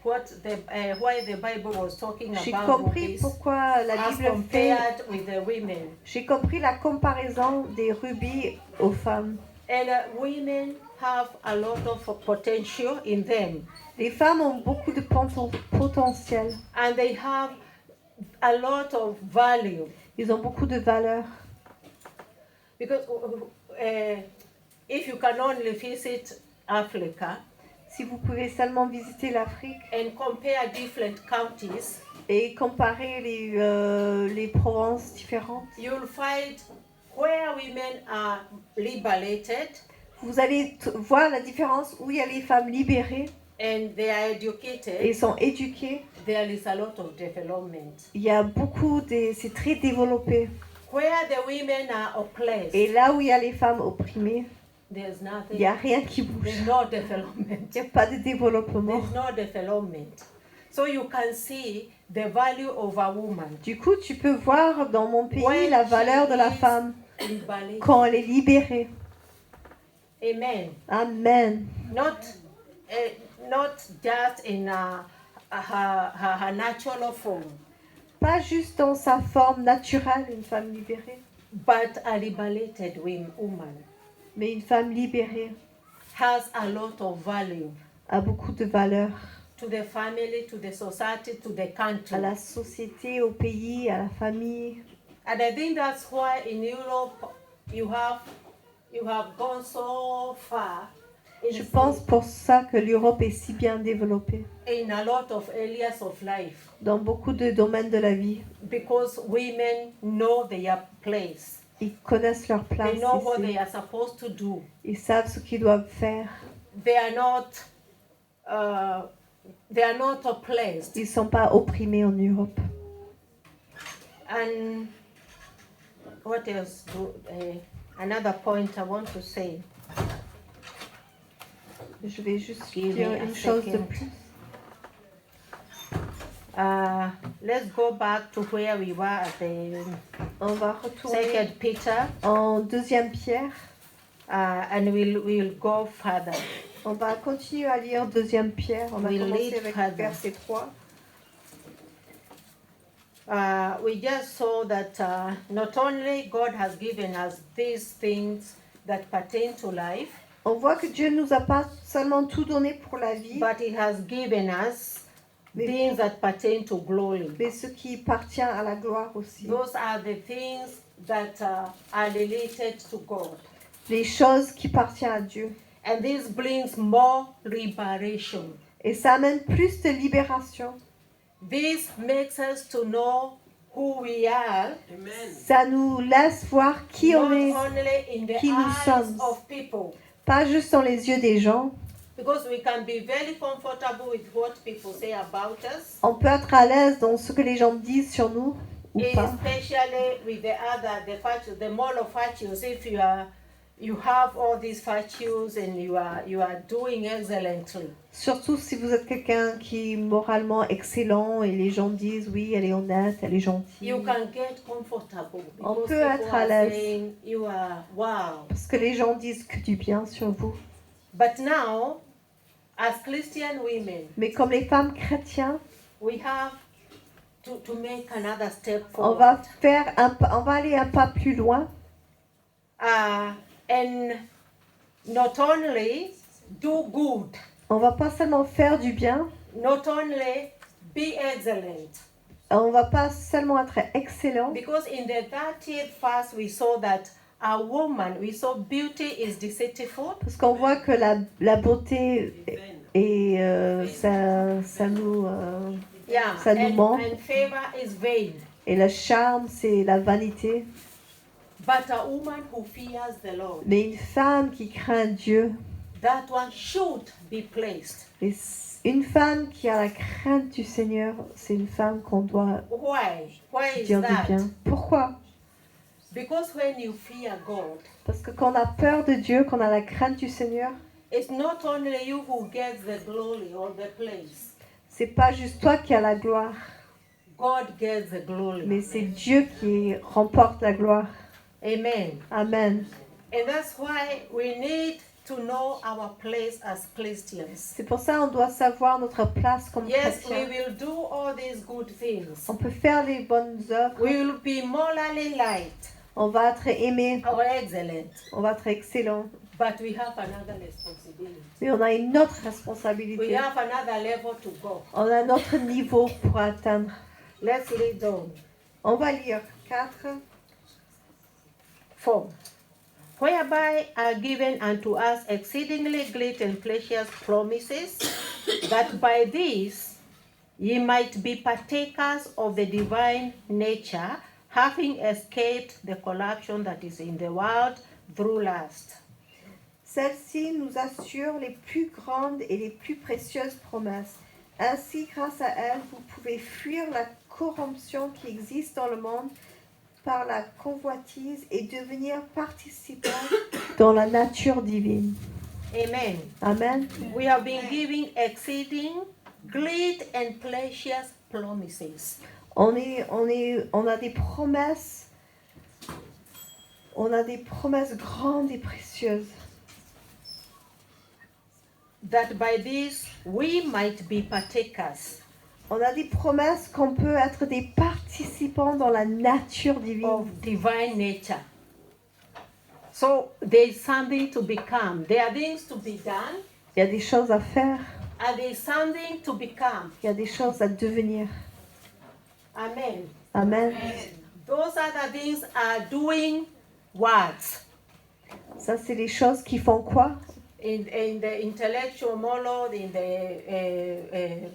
why the Bible was talking j'ai about compris rubies pourquoi la as Bible fait. compared with the women. J'ai compris la comparaison des rubis aux femmes. And women have a lot of potential in them, Les femmes ont beaucoup de potentiel. and they have a lot of value Ils ont beaucoup de valeur. because if you can only visit Africa Si vous pouvez seulement visiter l'Afrique and compare different counties, et comparer les provinces différentes, you'll find where women are liberated vous allez voir la différence où il y a les femmes libérées and they are et educated. sont éduquées. There is a lot of development. Il y a beaucoup c'est très développé. Where the women are oppressed, Et là où il y a les femmes opprimées, there's il nothing. n'y a rien qui bouge. There's no development. Il n'y a pas de développement. There's no development. So you can see the value of a woman Du coup, tu peux voir dans mon pays when la valeur de la she is femme liberated. quand elle est libérée. Amen. Amen. Not just in her natural form, Pas juste dans sa forme naturelle, une femme libérée, but a liberated woman mais une femme libérée has a lot of value a beaucoup de valeur to the family, to the society, to the country. à la société, au pays, à la famille. And I think that's why in Europe you have gone so far Je pense pour ça que l'Europe est si bien développée in a lot of areas of life, dans beaucoup de domaines de la vie. because women know their place. Ils connaissent leur place They know what ici. they are supposed to do. Ils savent ce qu'ils doivent faire. They are not oppressed. Ils ne sont pas opprimés en Europe. And what else? Another point I want to say. Je vais juste Give dire me a une chose de second. plus. Let's go back to where we were at the On va retourner 2 Peter, en 2e Pierre. and we'll go further. On va continuer à lire 2e Pierre. On va We'll commencer read avec further. verset 3. We just saw that not only God has given us these things that pertain to life, On voit que Dieu nous a pas seulement tout donné pour la vie, but He has given us things that pertain to glory. mais ce qui appartient à la gloire aussi. Those are the things that are related to God. Les choses qui appartiennent à Dieu. And this brings more liberation. Et ça amène plus de libération. This makes us to know who we are, Ça nous laisse voir qui not on est, only in the qui nous eyes sommes. of people. pas juste dans les yeux des gens. Because we can be very comfortable with what people say about us, On peut être à l'aise dans ce que les gens disent sur nous ou pas. especially with the moral virtues. If you have all these virtues and you are doing excellently, Surtout si vous êtes quelqu'un qui est moralement excellent et les gens disent oui, elle est honnête, elle est gentille. you can get comfortable. On Because peut people être à are l'aise. saying you are wow. Parce que les gens disent que du bien sur vous. But now, as Christian women, Mais comme les femmes chrétiennes, we have to make another step on forward. va aller un pas plus loin And not only do good, on va pas seulement faire du bien, not only be excellent. on va pas seulement être excellent. Because in the 30th verse we saw that we saw beauty is deceitful Parce qu'on voit que la beauté Et ça nous Yeah, Ça nous ment. and favor is vain. et le charme, c'est la vanité. But a woman who fears the Lord, Mais une femme qui craint Dieu, that one should be placed. une femme qui a la crainte du Seigneur, c'est une femme qu'on doit Why? Why is dire du that? bien. Pourquoi? Because when you fear God, Parce que quand on a peur de Dieu, quand on a la crainte du Seigneur, it's not only you who gets the glory or the place. c'est pas juste toi qui as la gloire, God gets the glory. mais c'est Dieu qui remporte la gloire. Amen. Amen. And that's why we need to know our place as Christians. C'est pour ça qu'on doit savoir notre place comme Yes, we chrétien. will do all these good things. On peut faire les bonnes œuvres, We will be morally light on va être aimé, or excellent, on va être excellent. but we have another responsibility. Mais on a une autre We responsabilité. have another level to go. On a un autre niveau pour atteindre. Let's read on. On va lire 4. 4. Whereby are given unto us exceedingly great and precious promises, that by these ye might be partakers of the divine nature, having escaped the corruption that is in the world through lust. Celle-ci nous assure les plus grandes et les plus précieuses promesses. Ainsi, grâce à elle, vous pouvez fuir la corruption qui existe dans le monde par la convoitise et devenir participants dans la nature divine. Amen. Amen. We have been given exceeding great and precious promises. On a des promesses. On a des promesses grandes et précieuses. That by this we might be partakers On a des promesses qu'on peut être des participants dans la nature of divine. divine nature. So there is something to become. There are things to be done, Il y a des choses à faire, and there is something to become. il y a des choses à devenir. Amen. Amen. Those other things are doing what? Ça, c'est les choses qui font quoi? In the intellectual moral, in the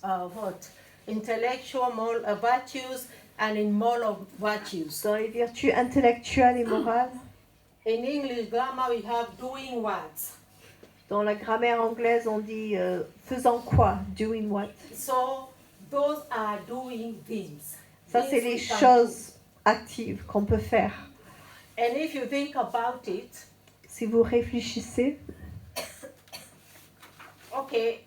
what? Intellectual moral virtues and in moral virtues. Dans les vertus intellectuelles et morales. In English grammar, we have doing what? Dans la grammaire anglaise, on dit faisant quoi? Doing what? So those are doing things. Ça, c'est Things les we can choses actives qu'on peut faire. do. And if you think about it, Si vous réfléchissez, okay,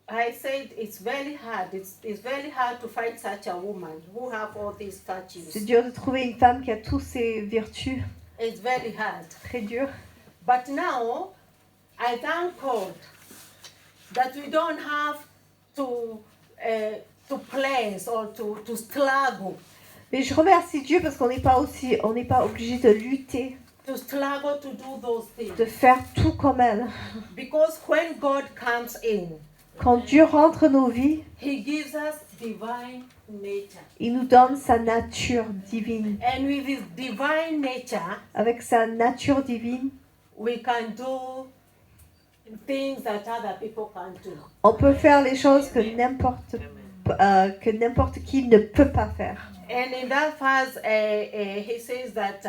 I said it's very hard. It's very hard to find such a woman who have all these c'est virtues. dur de trouver une femme qui a toutes ces vertus. It's very hard. Très dur. But now, I thank God that we don't have to place or to struggle, Mais je remercie Dieu parce qu'on n'est pas obligé de lutter, to struggle to do those things. de faire tout comme elle. Because when God comes in, Quand Dieu rentre nos vies, He gives us divine nature. il nous donne sa nature divine. And with His divine nature, Avec sa nature divine, we can do things that other people can't do. on peut faire les choses que n'importe qui ne peut pas faire. And in that verse, he says that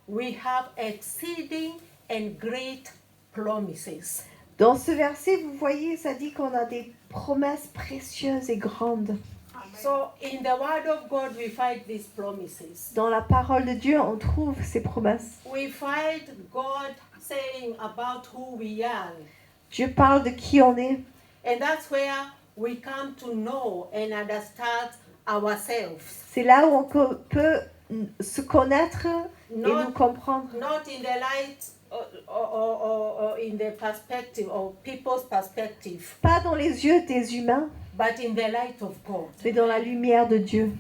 we have exceeding and great promises. Dans ce verset, vous voyez, ça dit qu'on a des promesses précieuses et grandes. So in the Word of God, we find these promises. Dans la parole de Dieu, on trouve ces promesses. We find God saying about who we are. Dieu parle de qui on est. And that's where we come to know and understand ourselves. C'est là où on peut se connaître et Not, nous comprendre. not in the light or in the perspective of people's perspective, Pas dans les yeux des humains, but in the light of God. mais dans la lumière de Dieu.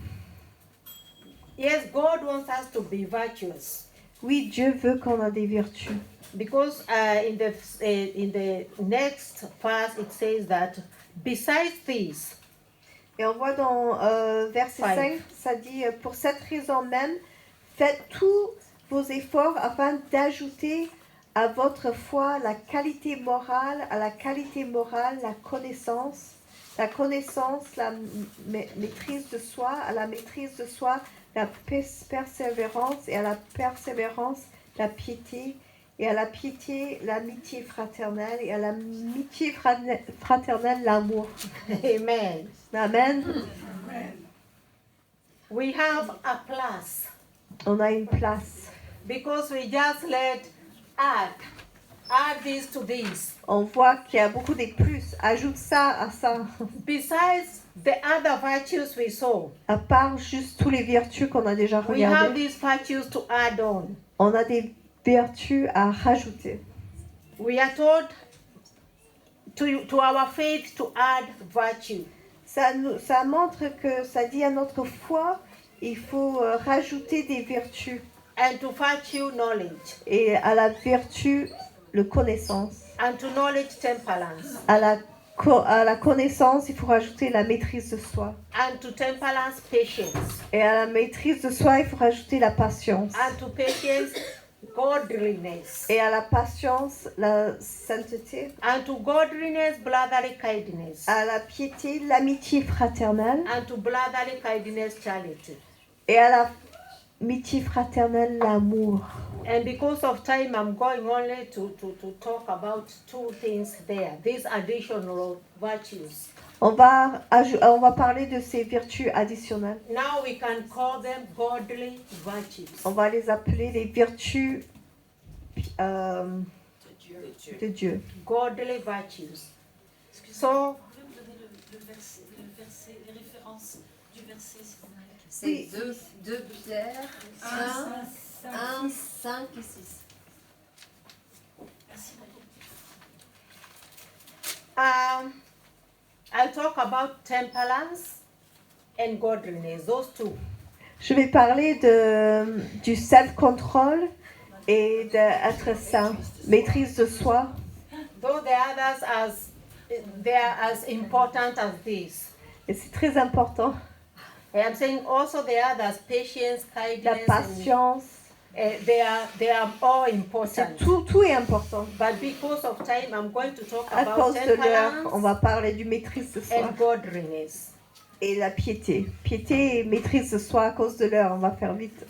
Yes, God wants us to be virtuous. Oui, Dieu veut qu'on ait des vertus. Because in the next verse it says that besides these, Et on voit dans verset 5, ça dit pour cette raison même, faites tous vos efforts afin d'ajouter à votre foi la qualité morale, à la qualité morale la connaissance, la maîtrise de soi, à la maîtrise de soi la persévérance, et à la persévérance la piété, et à la piété l'amitié fraternelle, et à l'amitié fraternelle l'amour. Amen. Amen. We have a plus On a une place. because we just add this to this. On voit qu'il y a beaucoup de plus. Ajoute ça à ça. Besides the other virtues we saw, À part juste tous les vertus qu'on a déjà we have regardées, these virtues to add on. on a des vertus à rajouter. We are told to our faith to add virtue. Ça montre que ça dit à notre foi, il faut rajouter des vertus. And to virtue, knowledge. Et à la vertu, le connaissance. And to knowledge, temperance. À la connaissance, il faut rajouter la maîtrise de soi. And to temperance, patience. Et à la maîtrise de soi, il faut rajouter la patience. And to patience, godliness. Et à la patience, la sainteté. And to godliness, brotherly kindness. À la piété, l'amitié fraternelle. And to brotherly kindness, charity. Et à l'amitié fraternelle, l'amour. And because of time, I'm going only to talk about two things there, these additional virtues. On va parler de ces vertus additionnelles. Now we can call them godly virtues. On va les appeler les vertus de Dieu. Godly virtues. Excusez-moi, So, vous pouvez me donner le verset, les références du verset, si vous voulez. C'est 2 Pierre 1, 5 et 6. Merci beaucoup. I'll talk about temperance and godliness, those two. Je vais parler du self-control et d'être saint, maîtrise de soi. Though the others they are as important as this. Et c'est très important. I am saying also the others, patience, La kindness, patience, they are all important. tout est important. But because of time, I'm going to talk À about cause de l'heure, on temperance va parler du maîtrise de soi and godliness. et la piété. Piété et maîtrise de soi à cause de l'heure, on va faire vite.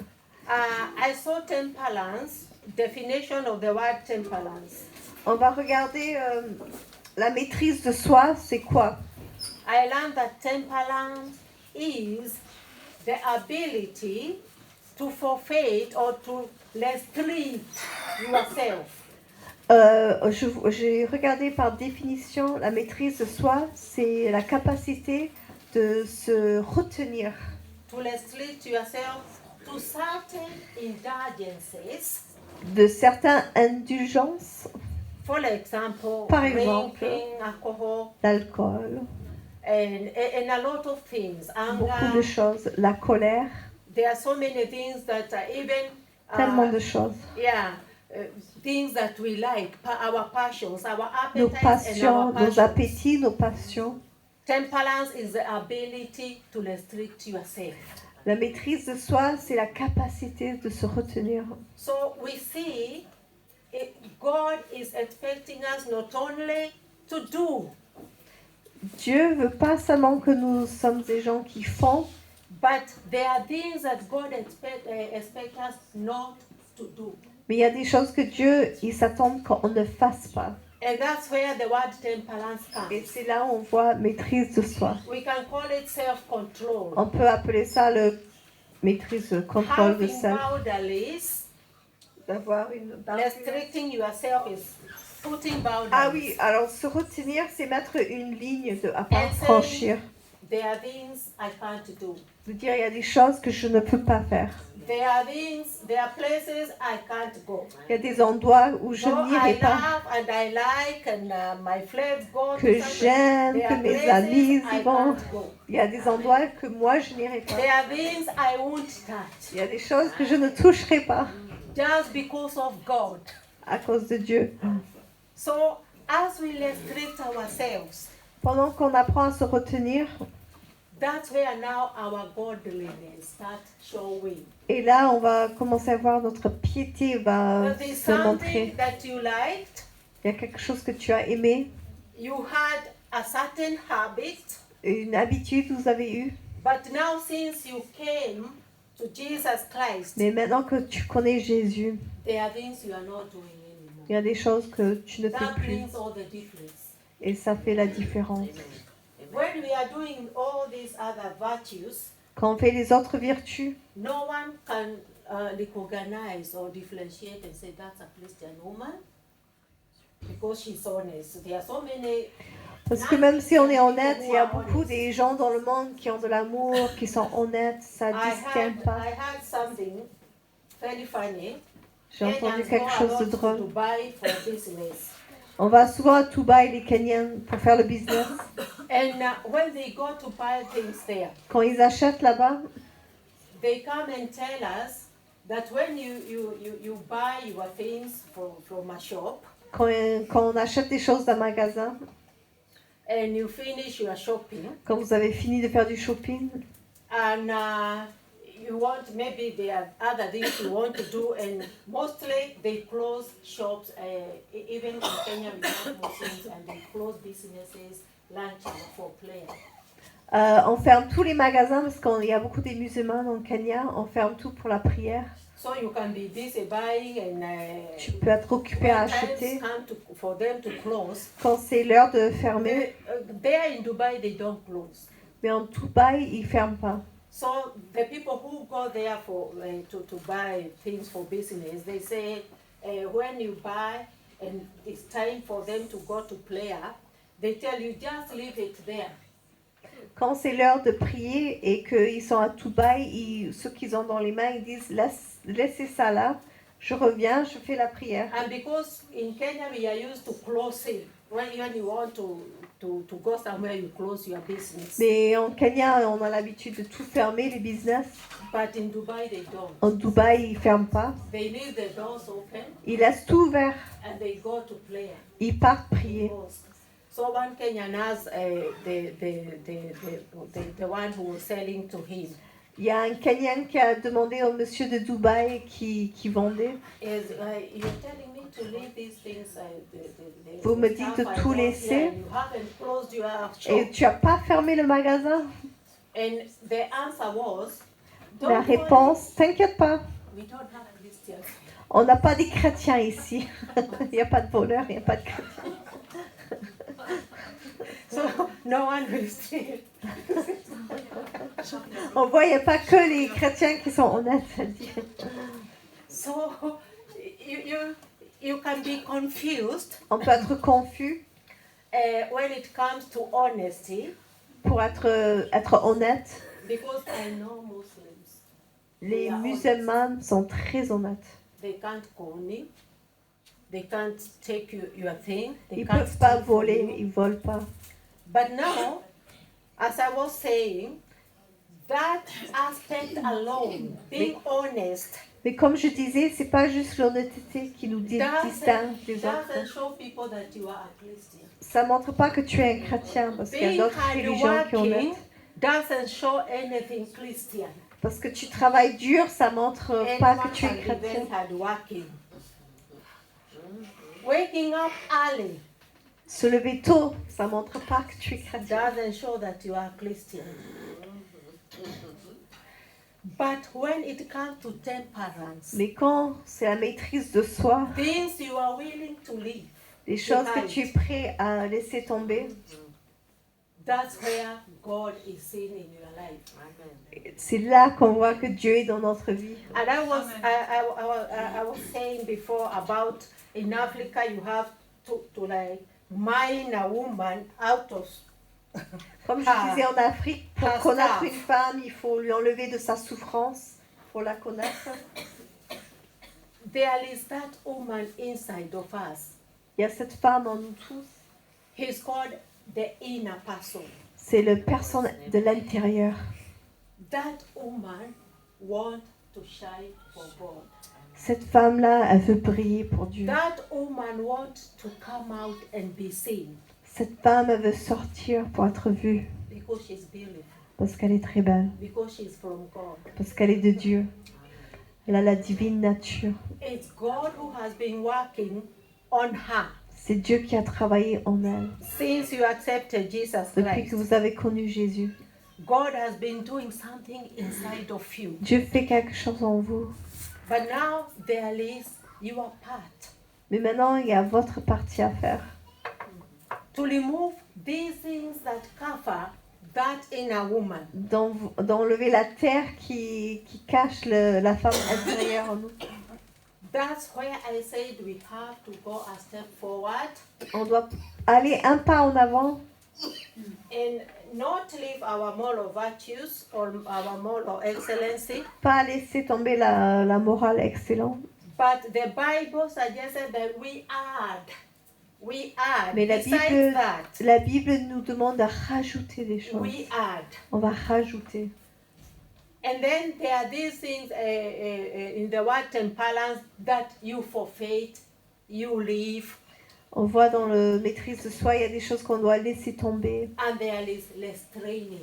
I saw temperance, definition of the word temperance. On va regarder la maîtrise de soi, c'est quoi? I learned that temperance is the ability to forfeit or to restrict yourself. J'ai regardé par définition, la maîtrise de soi, c'est la capacité de se retenir, To restrict yourself to certain indulgences. de certaines indulgences, For example, Par exemple, drinking, alcohol, l'alcool, and a lot of things. beaucoup de Anger. choses, la colère, There are so many things that are even tellement de choses. things that we like, our passions, our Nos appetites, and passions, our nos passions. appétits, nos passions. Temperance is the ability to restrict yourself. La maîtrise de soi, c'est la capacité de se retenir. So we see God is expecting us not only to do, Dieu veut pas seulement que nous sommes des gens qui font, but there are things that God expect us not to do. mais il y a des choses que Dieu, il s'attend qu'on ne fasse pas. And that's where the word temperance Et comes. c'est là où on voit maîtrise de soi. We can call it self-control. On peut appeler ça le maîtrise, le contrôle de Having self. boundaries, D'avoir une restricting yourself is putting boundaries. Ah oui, alors se retenir, c'est mettre une ligne à pas And saying, franchir. There are things I can't do. De dire, il y a des choses que je ne peux pas faire. There are places I can't go. Il y a des endroits où je Though n'irai I pas. love and I like and my friends go Que to some- j'aime, there que are mes places amis I y vont. can't go. Il y a des endroits que moi je n'irai pas. There are things I won't touch Il y a des choses que je ne toucherai pas just because of God. à cause de Dieu. So as we restrict ourselves, Pendant qu'on apprend à se retenir, That's where now our godliness start showing. Et là, on va commencer à voir notre piété va There's se montrer. something that you liked, Il y a quelque chose que tu as aimé, you had a certain habit, une habitude que vous avez eue. but now since you came to Jesus Christ, Mais maintenant que tu connais Jésus, there are things you are not doing anymore. il y a des choses que tu ne fais That plus. brings all the difference. Et ça fait la différence. When we are doing all these other virtues, Quand on fait les autres vertus, no one can recognize or differentiate and say that's a Christian woman because she's honest. There are so many. parce que même si on est honnête, il y a beaucoup des gens dans le monde qui ont de l'amour, qui sont honnêtes, ça ne distingue pas. I had something very funny. J'ai entendu quelque chose de drôle. To buy for business. On va souvent à Dubaï, les Kenyans, pour faire le business. And when they go to buy things there, Quand ils achètent là-bas, they come and tell us that when you buy your things from a shop quand on achète des choses d'un magasin, and you finish your shopping quand vous avez fini de faire du shopping, and you want, maybe there are other things you want to do, and mostly they close shops, even in Kenya we have Muslims, and they close businesses, lunch for prayer. on ferme tous les magasins parce qu'il y a beaucoup des musulmans dans le Kenya, on ferme tout pour la prière. So you can be busy buying and Tu peux être occupé à when times acheter. come for them to close. Quand c'est l'heure de fermer, There in Dubai they don't close. mais en Dubaï, ils ne ferment pas. So the people who go there for to buy things for business, they say when you buy and it's time for them to go to prayer, they tell you just leave it there. Quand c'est l'heure de prier et qu'ils sont à Dubaï, ceux qu'ils ont dans les mains, ils disent laissez ça là, je reviens, je fais la prière. And because in Kenya we are used to closing. When you want to go somewhere, you close your business. Mais en Kenya, on a l'habitude de tout fermer, les business. But in Dubai they don't. En Dubaï, ils ne ferment pas. They leave the doors open Ils laissent tout ouvert. and they go to prayer. Ils partent prier. So one Kenyan asked the one who was selling to him, Il y a un Kenyan qui a demandé au monsieur de Dubaï qui vendait. is you're telling me to leave these things? Vous me dites de stuff I tout bought laisser. here, you haven't closed your shop. Et tu n'as pas fermé le magasin? And the answer was, La don't worry, réponse, t'inquiète pas. we don't have Christians. On n'a pas des chrétiens ici. Il n'y a pas de voleurs, il n'y a pas de chrétiens. So no one will steal. On voit, il n'y a pas que les chrétiens qui sont honnêtes, elle dit. So you can be confused On peut être confus when it comes to honesty, pour être honnête. because I know Muslims. Les musulmans sont très honnêtes. They can't connive. They can't take your thing. They Ils ne can't peuvent pas steal from voler, you. ils ne volent pas. But now, as I was saying, that aspect alone, being honest, Mais comme je disais, c'est pas juste l'honnêteté qui nous distingue des autres. doesn't show people that you are a Christian. Ça ne montre pas que tu es un chrétien, parce qu'il y a Being d'autres religions qui sont hardworking honnêtes. doesn't show anything Christian. Parce que tu travailles dur, ça montre pas Anyone que tu es can be chrétien. very hardworking. Waking up early Se lever tôt, ça montre pas que tu es chrétien. doesn't show that you are Christian. But when it comes to temperance, Mais quand c'est la maîtrise de soi, things you are willing to leave, les choses que tu es prêt à laisser tomber, that's where God is seen in your life. c'est là qu'on voit que Dieu est dans notre vie. And I was saying before about in Africa you have to like mine a woman out of. Comme je disais en Afrique, pour Ah, connaître ça. une femme, il faut lui enlever de sa souffrance pour la connaître. There is that woman inside of us. Il y a cette femme en nous tous. He's called the inner person. C'est le personne de l'intérieur. That woman wants to shine for God. Cette femme-là, elle veut briller pour Dieu. That woman wants to come out and be seen Cette femme, elle veut sortir pour être vue. because she's beautiful. Parce qu'elle est très belle. because she's from God. Parce qu'elle est de Dieu. Elle a la divine nature. It's God who has been working on her C'est Dieu qui a travaillé en elle. since you accepted Jesus Depuis Christ. que vous avez connu Jésus. God has been doing something inside of you. Dieu fait quelque chose en vous. But now there is your part Mais maintenant, il y a votre partie à faire. to remove these things that cover that in a woman. D'enlever la terre qui cache la femme intérieure en nous. That's where I said we have to go a step forward On doit aller un pas en avant and not leave our moral virtues or our moral excellency. pas laisser tomber la morale excellente. But the Bible suggested that we add. Mais la Besides Bible, that, la Bible nous demande de rajouter des choses. we add. On va rajouter. And then there are these things in the word temperance that you forfeit, you leave, On voit dans le maîtrise de soi, il y a des choses qu'on doit laisser tomber, and there is restraining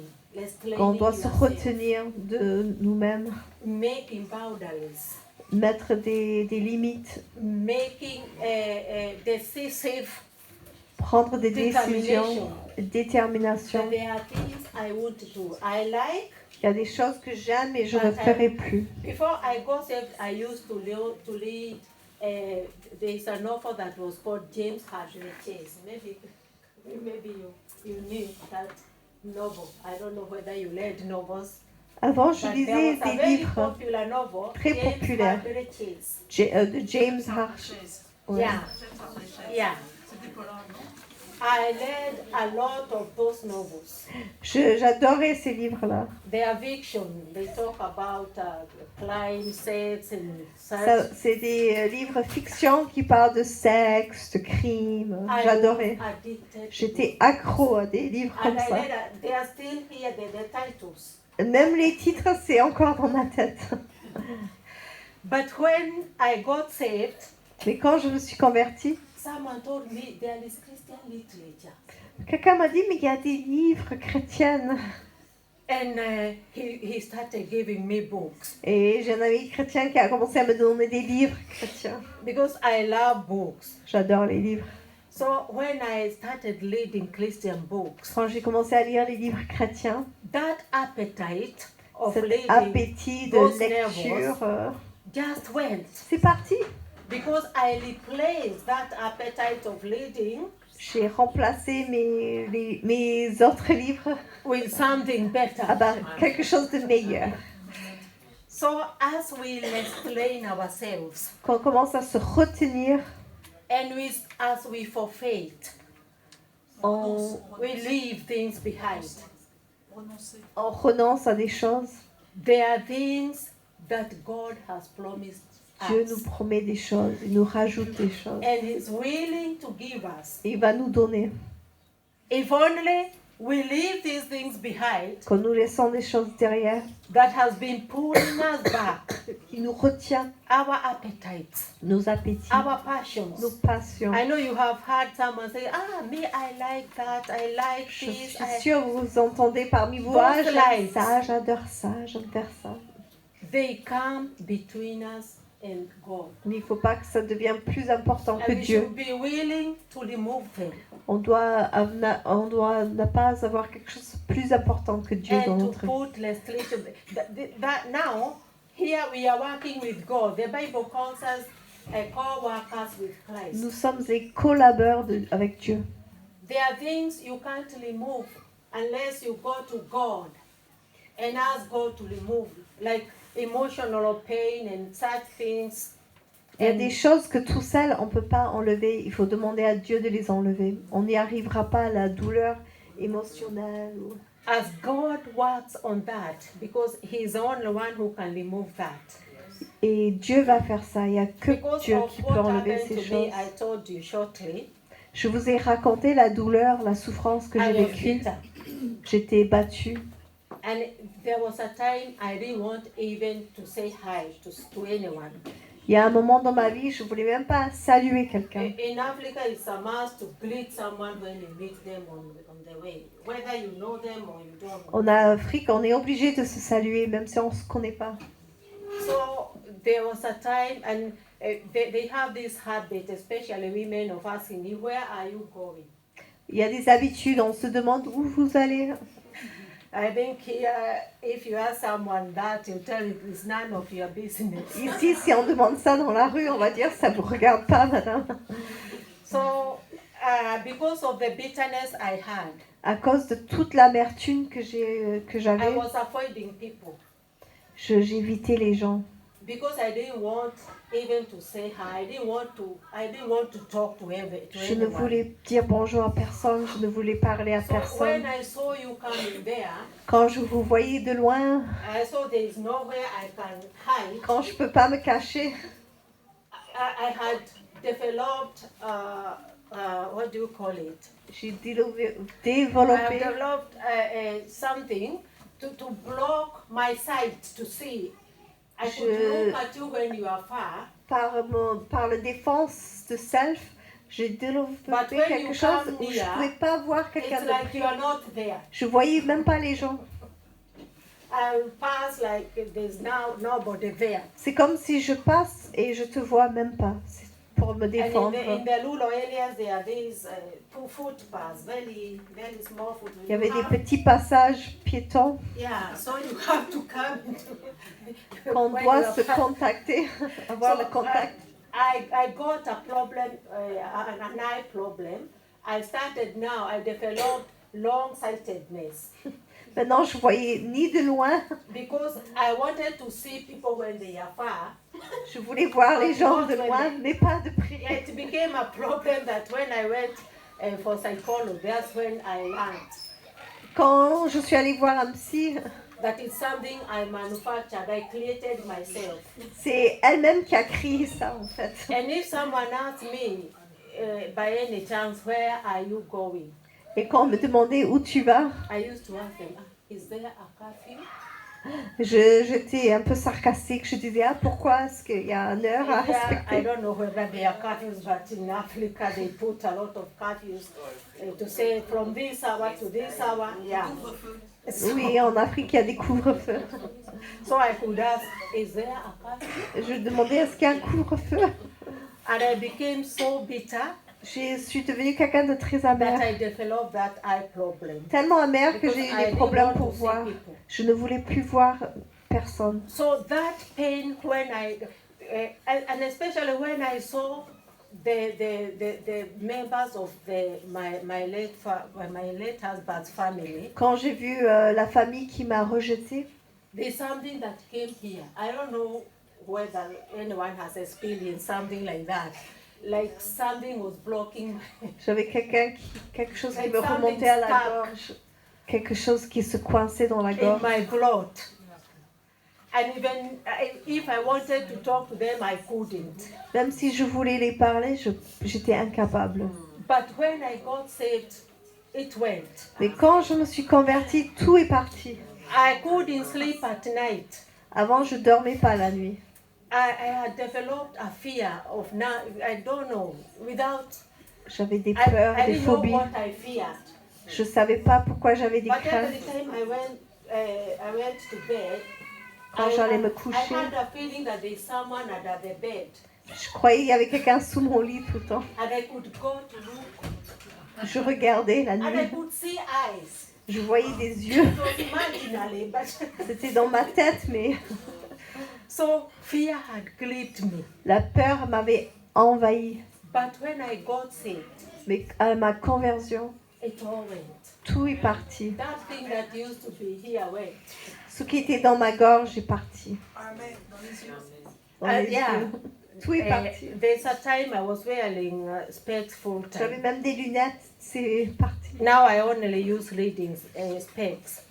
qu'on doit se yourself, retenir de nous-mêmes, making boundaries, mettre des limites, making decisive prendre des determination. détermination. So there are things I want to do. I like. Il y a des choses que j'aime et je ne ferai plus. Before I got saved, I used to read. There's a novel that was called James Hadley Chase. Maybe you knew that novel. I don't know whether you read novels. Avant, je But there lisais was a des very livres popular novel, très James populaires. Hadley Chase. De James Hart. Chaise. Ouais. Yeah, yeah. C'était polar, non? I read a lot of those novels. J'adorais ces livres-là. They are fiction. They talk about crime, sex, and such. C'est des livres fiction qui parlent de sexe, de crime. I J'adorais. was addicted to J'étais accro à des livres it. comme And I ça. read, they are still here, the titles. Même les titres, c'est encore dans ma tête. But when I got saved, Mais quand je me suis convertie, someone told me there is Christian literature. quelqu'un m'a dit, mais il y a des livres chrétiennes. And he started giving me books Et j'ai un ami chrétien qui a commencé à me donner des livres chrétiens. because I love books. J'adore les livres. So when I started reading Christian books, Quand j'ai commencé à lire les livres chrétiens, that appetite of cet reading appétit de those lecture, just went c'est parti. because I replaced that appetite of reading J'ai remplacé mes autres livres with something better. quelque chose de meilleur. So as we restrain ourselves Quand on commence à se retenir, and as we forfeit, we leave things behind. Renoncer. on renonce à des choses. There are things that God has promised Dieu us, nous promet des choses, il nous rajoute des choses. and He's willing to give us. Il va nous donner. If only we leave these things behind Quand nous laissons des choses derrière, that has been pulling us back, qui nous retient our appetites, nos appétits, our passions. nos passions. I know you have heard someone say, me, I like that, I like Je this. suis sûre que vous entendez parmi vous, Both j'aime lives. ça, j'adore ça, j'aime faire ça. They come between us and God. Mais il ne faut pas que ça devienne plus important que And we Dieu. should be willing to remove them On doit ne pas avoir quelque chose de plus important que Dieu dans and to notre vie. put restriction. That now, here we are working with God. The Bible calls us co-workers with Christ. Nous sommes des collaborateurs avec Dieu. There are things you can't remove unless you go to God and ask God to remove, like emotional pain and such things. Il y a des choses que tout seul, on ne peut pas enlever. Il faut demander à Dieu de les enlever. On n'y arrivera pas à la douleur émotionnelle. As God works on that, because He's the only one who can remove that. Et Dieu va faire ça. Il n'y a que Because Dieu of qui peut what enlever happened ces to choses. me, I told you shortly. Je vous ai raconté la douleur, la souffrance que j'ai I was vécue. bitter. J'étais battue. And there was a time I didn't want even to say hi to anyone. Il y a un moment dans ma vie, je voulais même pas saluer quelqu'un. In Africa, it's a must to greet someone when you meet them on the way, whether you know them or you don't. En Afrique, on est obligé de se saluer, même si on se connaît pas. So there was a time, and they have this habit, especially women, of asking you, where are you going? Il y a des habitudes, on se demande où vous allez. I think here, if you ask someone that, he'll tell you it's none of your business. Ici, si on demande ça dans la rue, on va dire ça vous regarde pas, madame. So, because of the bitterness I had, À cause de toute l'amertume que I j'avais, was avoiding people j'évitais les gens. because I didn't want even to say hi. I didn't want to talk to Je ne anyone. voulais dire bonjour à personne, je ne voulais parler à So when personne. I saw you coming there, Quand je vous voyais de loin, I saw there is nowhere I can hide. quand je peux pas me cacher, I had developed, what do you call it? j'ai I have développé developed something to block my sight to see. I could look at you when you are far, par le défense de self, j'ai But développé when quelque you chose come où je near, ne pouvais pas voir quelqu'un it's de like près. you are not there. Je voyais même pas les gens. I pass like there's now nobody there. C'est comme si je passe et je te vois même pas. C'est pour me And défendre. in the rural areas, there are these footpaths, very small footpaths. Il y avait des petits passages piétons Yeah, so you have to come qu'on when doit you are se far. contacter, avoir le contact. I got a problem, an eye problem. I developed long-sightedness Maintenant, je voyais ni de loin. because I wanted to see people when they are far. Je voulais voir les gens de loin, mais pas de Yeah, près. it became a problem that when I went for psychology, that's when I learned Quand je suis allée voir un psy, that it's something I manufactured, I created myself. c'est elle-même qui a créé ça en fait. And if someone asked me, by any chance, where are you going? Et quand on me demandait où tu vas, I used to ask them, is there a curfew? j'étais un peu sarcastique. Je disais, ah, pourquoi est-ce qu'il y a une heure à Yeah, I respecter? don't know whether there are curfews, but in Africa they put a lot of curfews to say from this hour to this hour. Yeah. So, Oui, en Afrique, il y a des couvre-feux. so I could ask, is there a curfew? Je demandais, est-ce qu'il y a un couvre-feu? And I became so bitter Je suis devenue quelqu'un de très that amer. I developed that eye problem. Tellement amer que Because j'ai eu I des didn't problèmes want pour to see voir. people. Je ne voulais plus voir personne. So that pain when and especially when I saw the members of my late husband's family, Quand j'ai vu la famille qui m'a rejetée, there's something that came here. I don't know whether anyone has experienced something like that. Like something was blocking j'avais quelque chose qui Like me remontait à la something gorge. Quelque chose qui se coinçait dans la in gorge. my blood. And even if I wanted to talk to them, I couldn't. Même si je voulais les parler, j'étais incapable. But when I got saved, it went. Mais quand je me suis convertie, tout est parti. I couldn't sleep at night. Avant, je dormais pas la nuit. I had developed a fear of now, I don't know, without, J'avais des I peurs, des didn't know phobies. what I feared. Je savais pas pourquoi j'avais des But craintes. every time I went to bed, Quand j'allais me I coucher, had a feeling that there's someone under the bed. je croyais qu'il y avait quelqu'un sous mon lit tout le temps. And I could go to look, Je regardais la and I nuit. could see eyes. Je voyais des yeux. It was imaginary, but C'était dans ma tête, mais so fear had gripped me. la peur m'avait envahi. But when I got saved, Mais à ma conversion, it all went. tout est parti. That thing that used to be here went. Ce qui était dans ma gorge est parti. Amen. Dans les yeux. Dans les Yeah. yeux. Tout est parti. There's a time I was wearing specs full J'avais time. même des lunettes, c'est parti. Now I only use reading specs.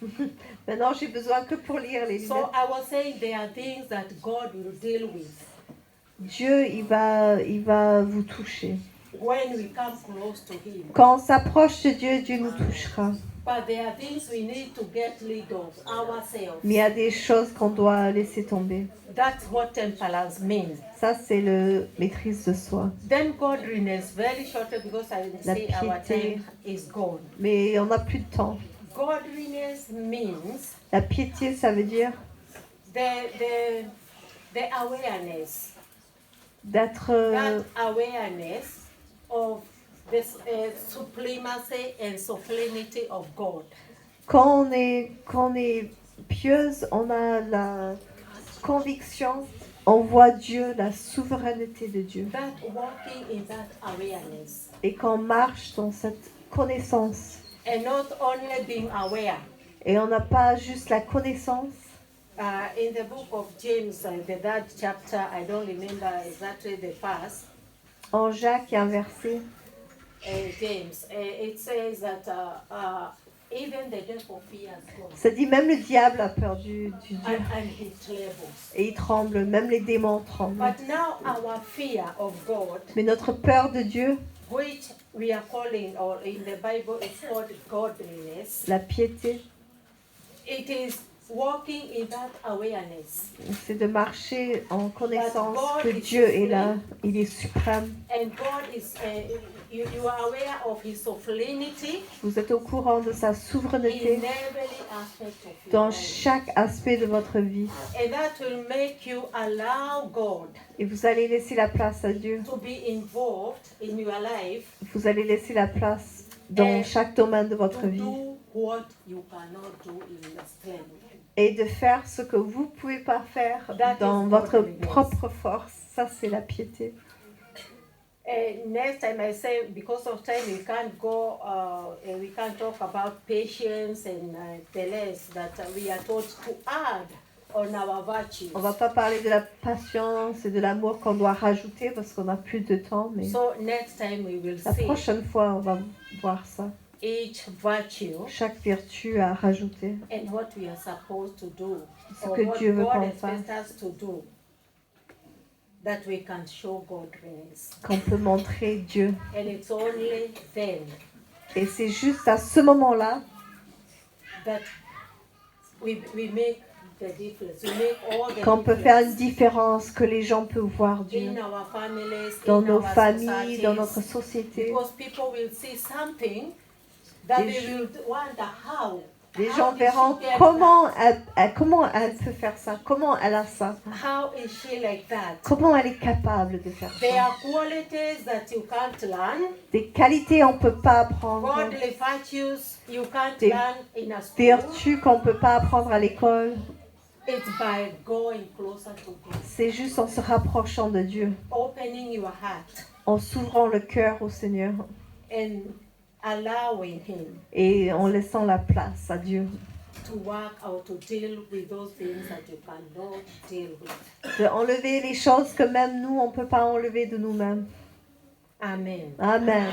Maintenant, j'ai besoin que pour lire les So lunettes. I was saying there are things that God will deal with Dieu, il va vous toucher. when we come close to Him. Quand on s'approche de Dieu, Dieu nous touchera. But there are things we need to get rid of ourselves. Mais il y a des choses qu'on doit laisser tomber. That's what temperance means. Ça, c'est le maîtrise de soi. Then godliness, very shortly because I La see our piété. time is gone. Mais on n'a plus de temps. Godliness means La piété, ça veut dire the awareness, d'être... that awareness of the supremacy and sovereignty of God. quand on est pieuse, on a la conviction, on voit Dieu, la souveraineté de Dieu. That walking in that awareness. Et qu'on marche dans cette connaissance. And not only being aware. Et on n'a pas juste la connaissance. In the book of James, the third chapter, I don't remember exactly the verse. En Jacques, il y a un verset. James, it says that even the devil fears God. Ça dit même le diable a peur du Dieu. And he trembles. Et il tremble, même les démons tremblent. But now our fear of God, Mais notre peur de Dieu, which we are calling, or in the Bible it's called godliness, la piété, it is walking in that awareness. c'est de marcher en connaissance que Dieu est là, il est suprême. And God is, you are aware of His sovereignty Vous êtes au courant de sa in souveraineté every aspect of your dans life. chaque aspect de votre vie. And that will make you allow God Et vous allez laisser la place à Dieu. to be involved in your life Vous allez laisser la place dans chaque domaine de votre to vie. do what you cannot do in your strength. Et de faire ce que vous ne pouvez pas faire dans votre propre force. Ça, c'est la piété. Next time I say, because of time, we can't go, and we can't talk about patience and the rest that we are taught to add on our virtues. On ne va pas parler de la patience et de l'amour qu'on doit rajouter parce qu'on n'a plus de temps. Mais So next time we will la see prochaine fois, on va voir ça. each virtue Chaque vertu à rajouter. and what we are supposed to do, Ce or que what Dieu veut God qu'on expects fasse. us to do, that we can show godliness. Qu'on peut montrer Dieu. And it's only then Et c'est juste à ce moment-là that we make the difference. We make all the qu'on peut faire une difference différence, que les gens peuvent voir Dieu. in our families, Dans in nos our familles, societies, dans notre société. because people will see something that Les they will wonder how. Les How gens did verront she get comment elle peut faire ça, comment elle a ça, that? How is she like that? comment elle est capable de faire There ça. are qualities that you can't learn. Des qualités on ne peut pas apprendre, Godly virtues you can't Des learn in a school. vertus qu'on ne peut pas apprendre à l'école. It's by going closer to God, C'est juste en se rapprochant de Dieu, opening your heart en s'ouvrant le cœur au Seigneur and allowing Him et en laissant la place à Dieu. to work out to deal with those things that you cannot deal with. De enlever les choses que même nous, on ne peut pas enlever de nous-mêmes. Amen. Amen.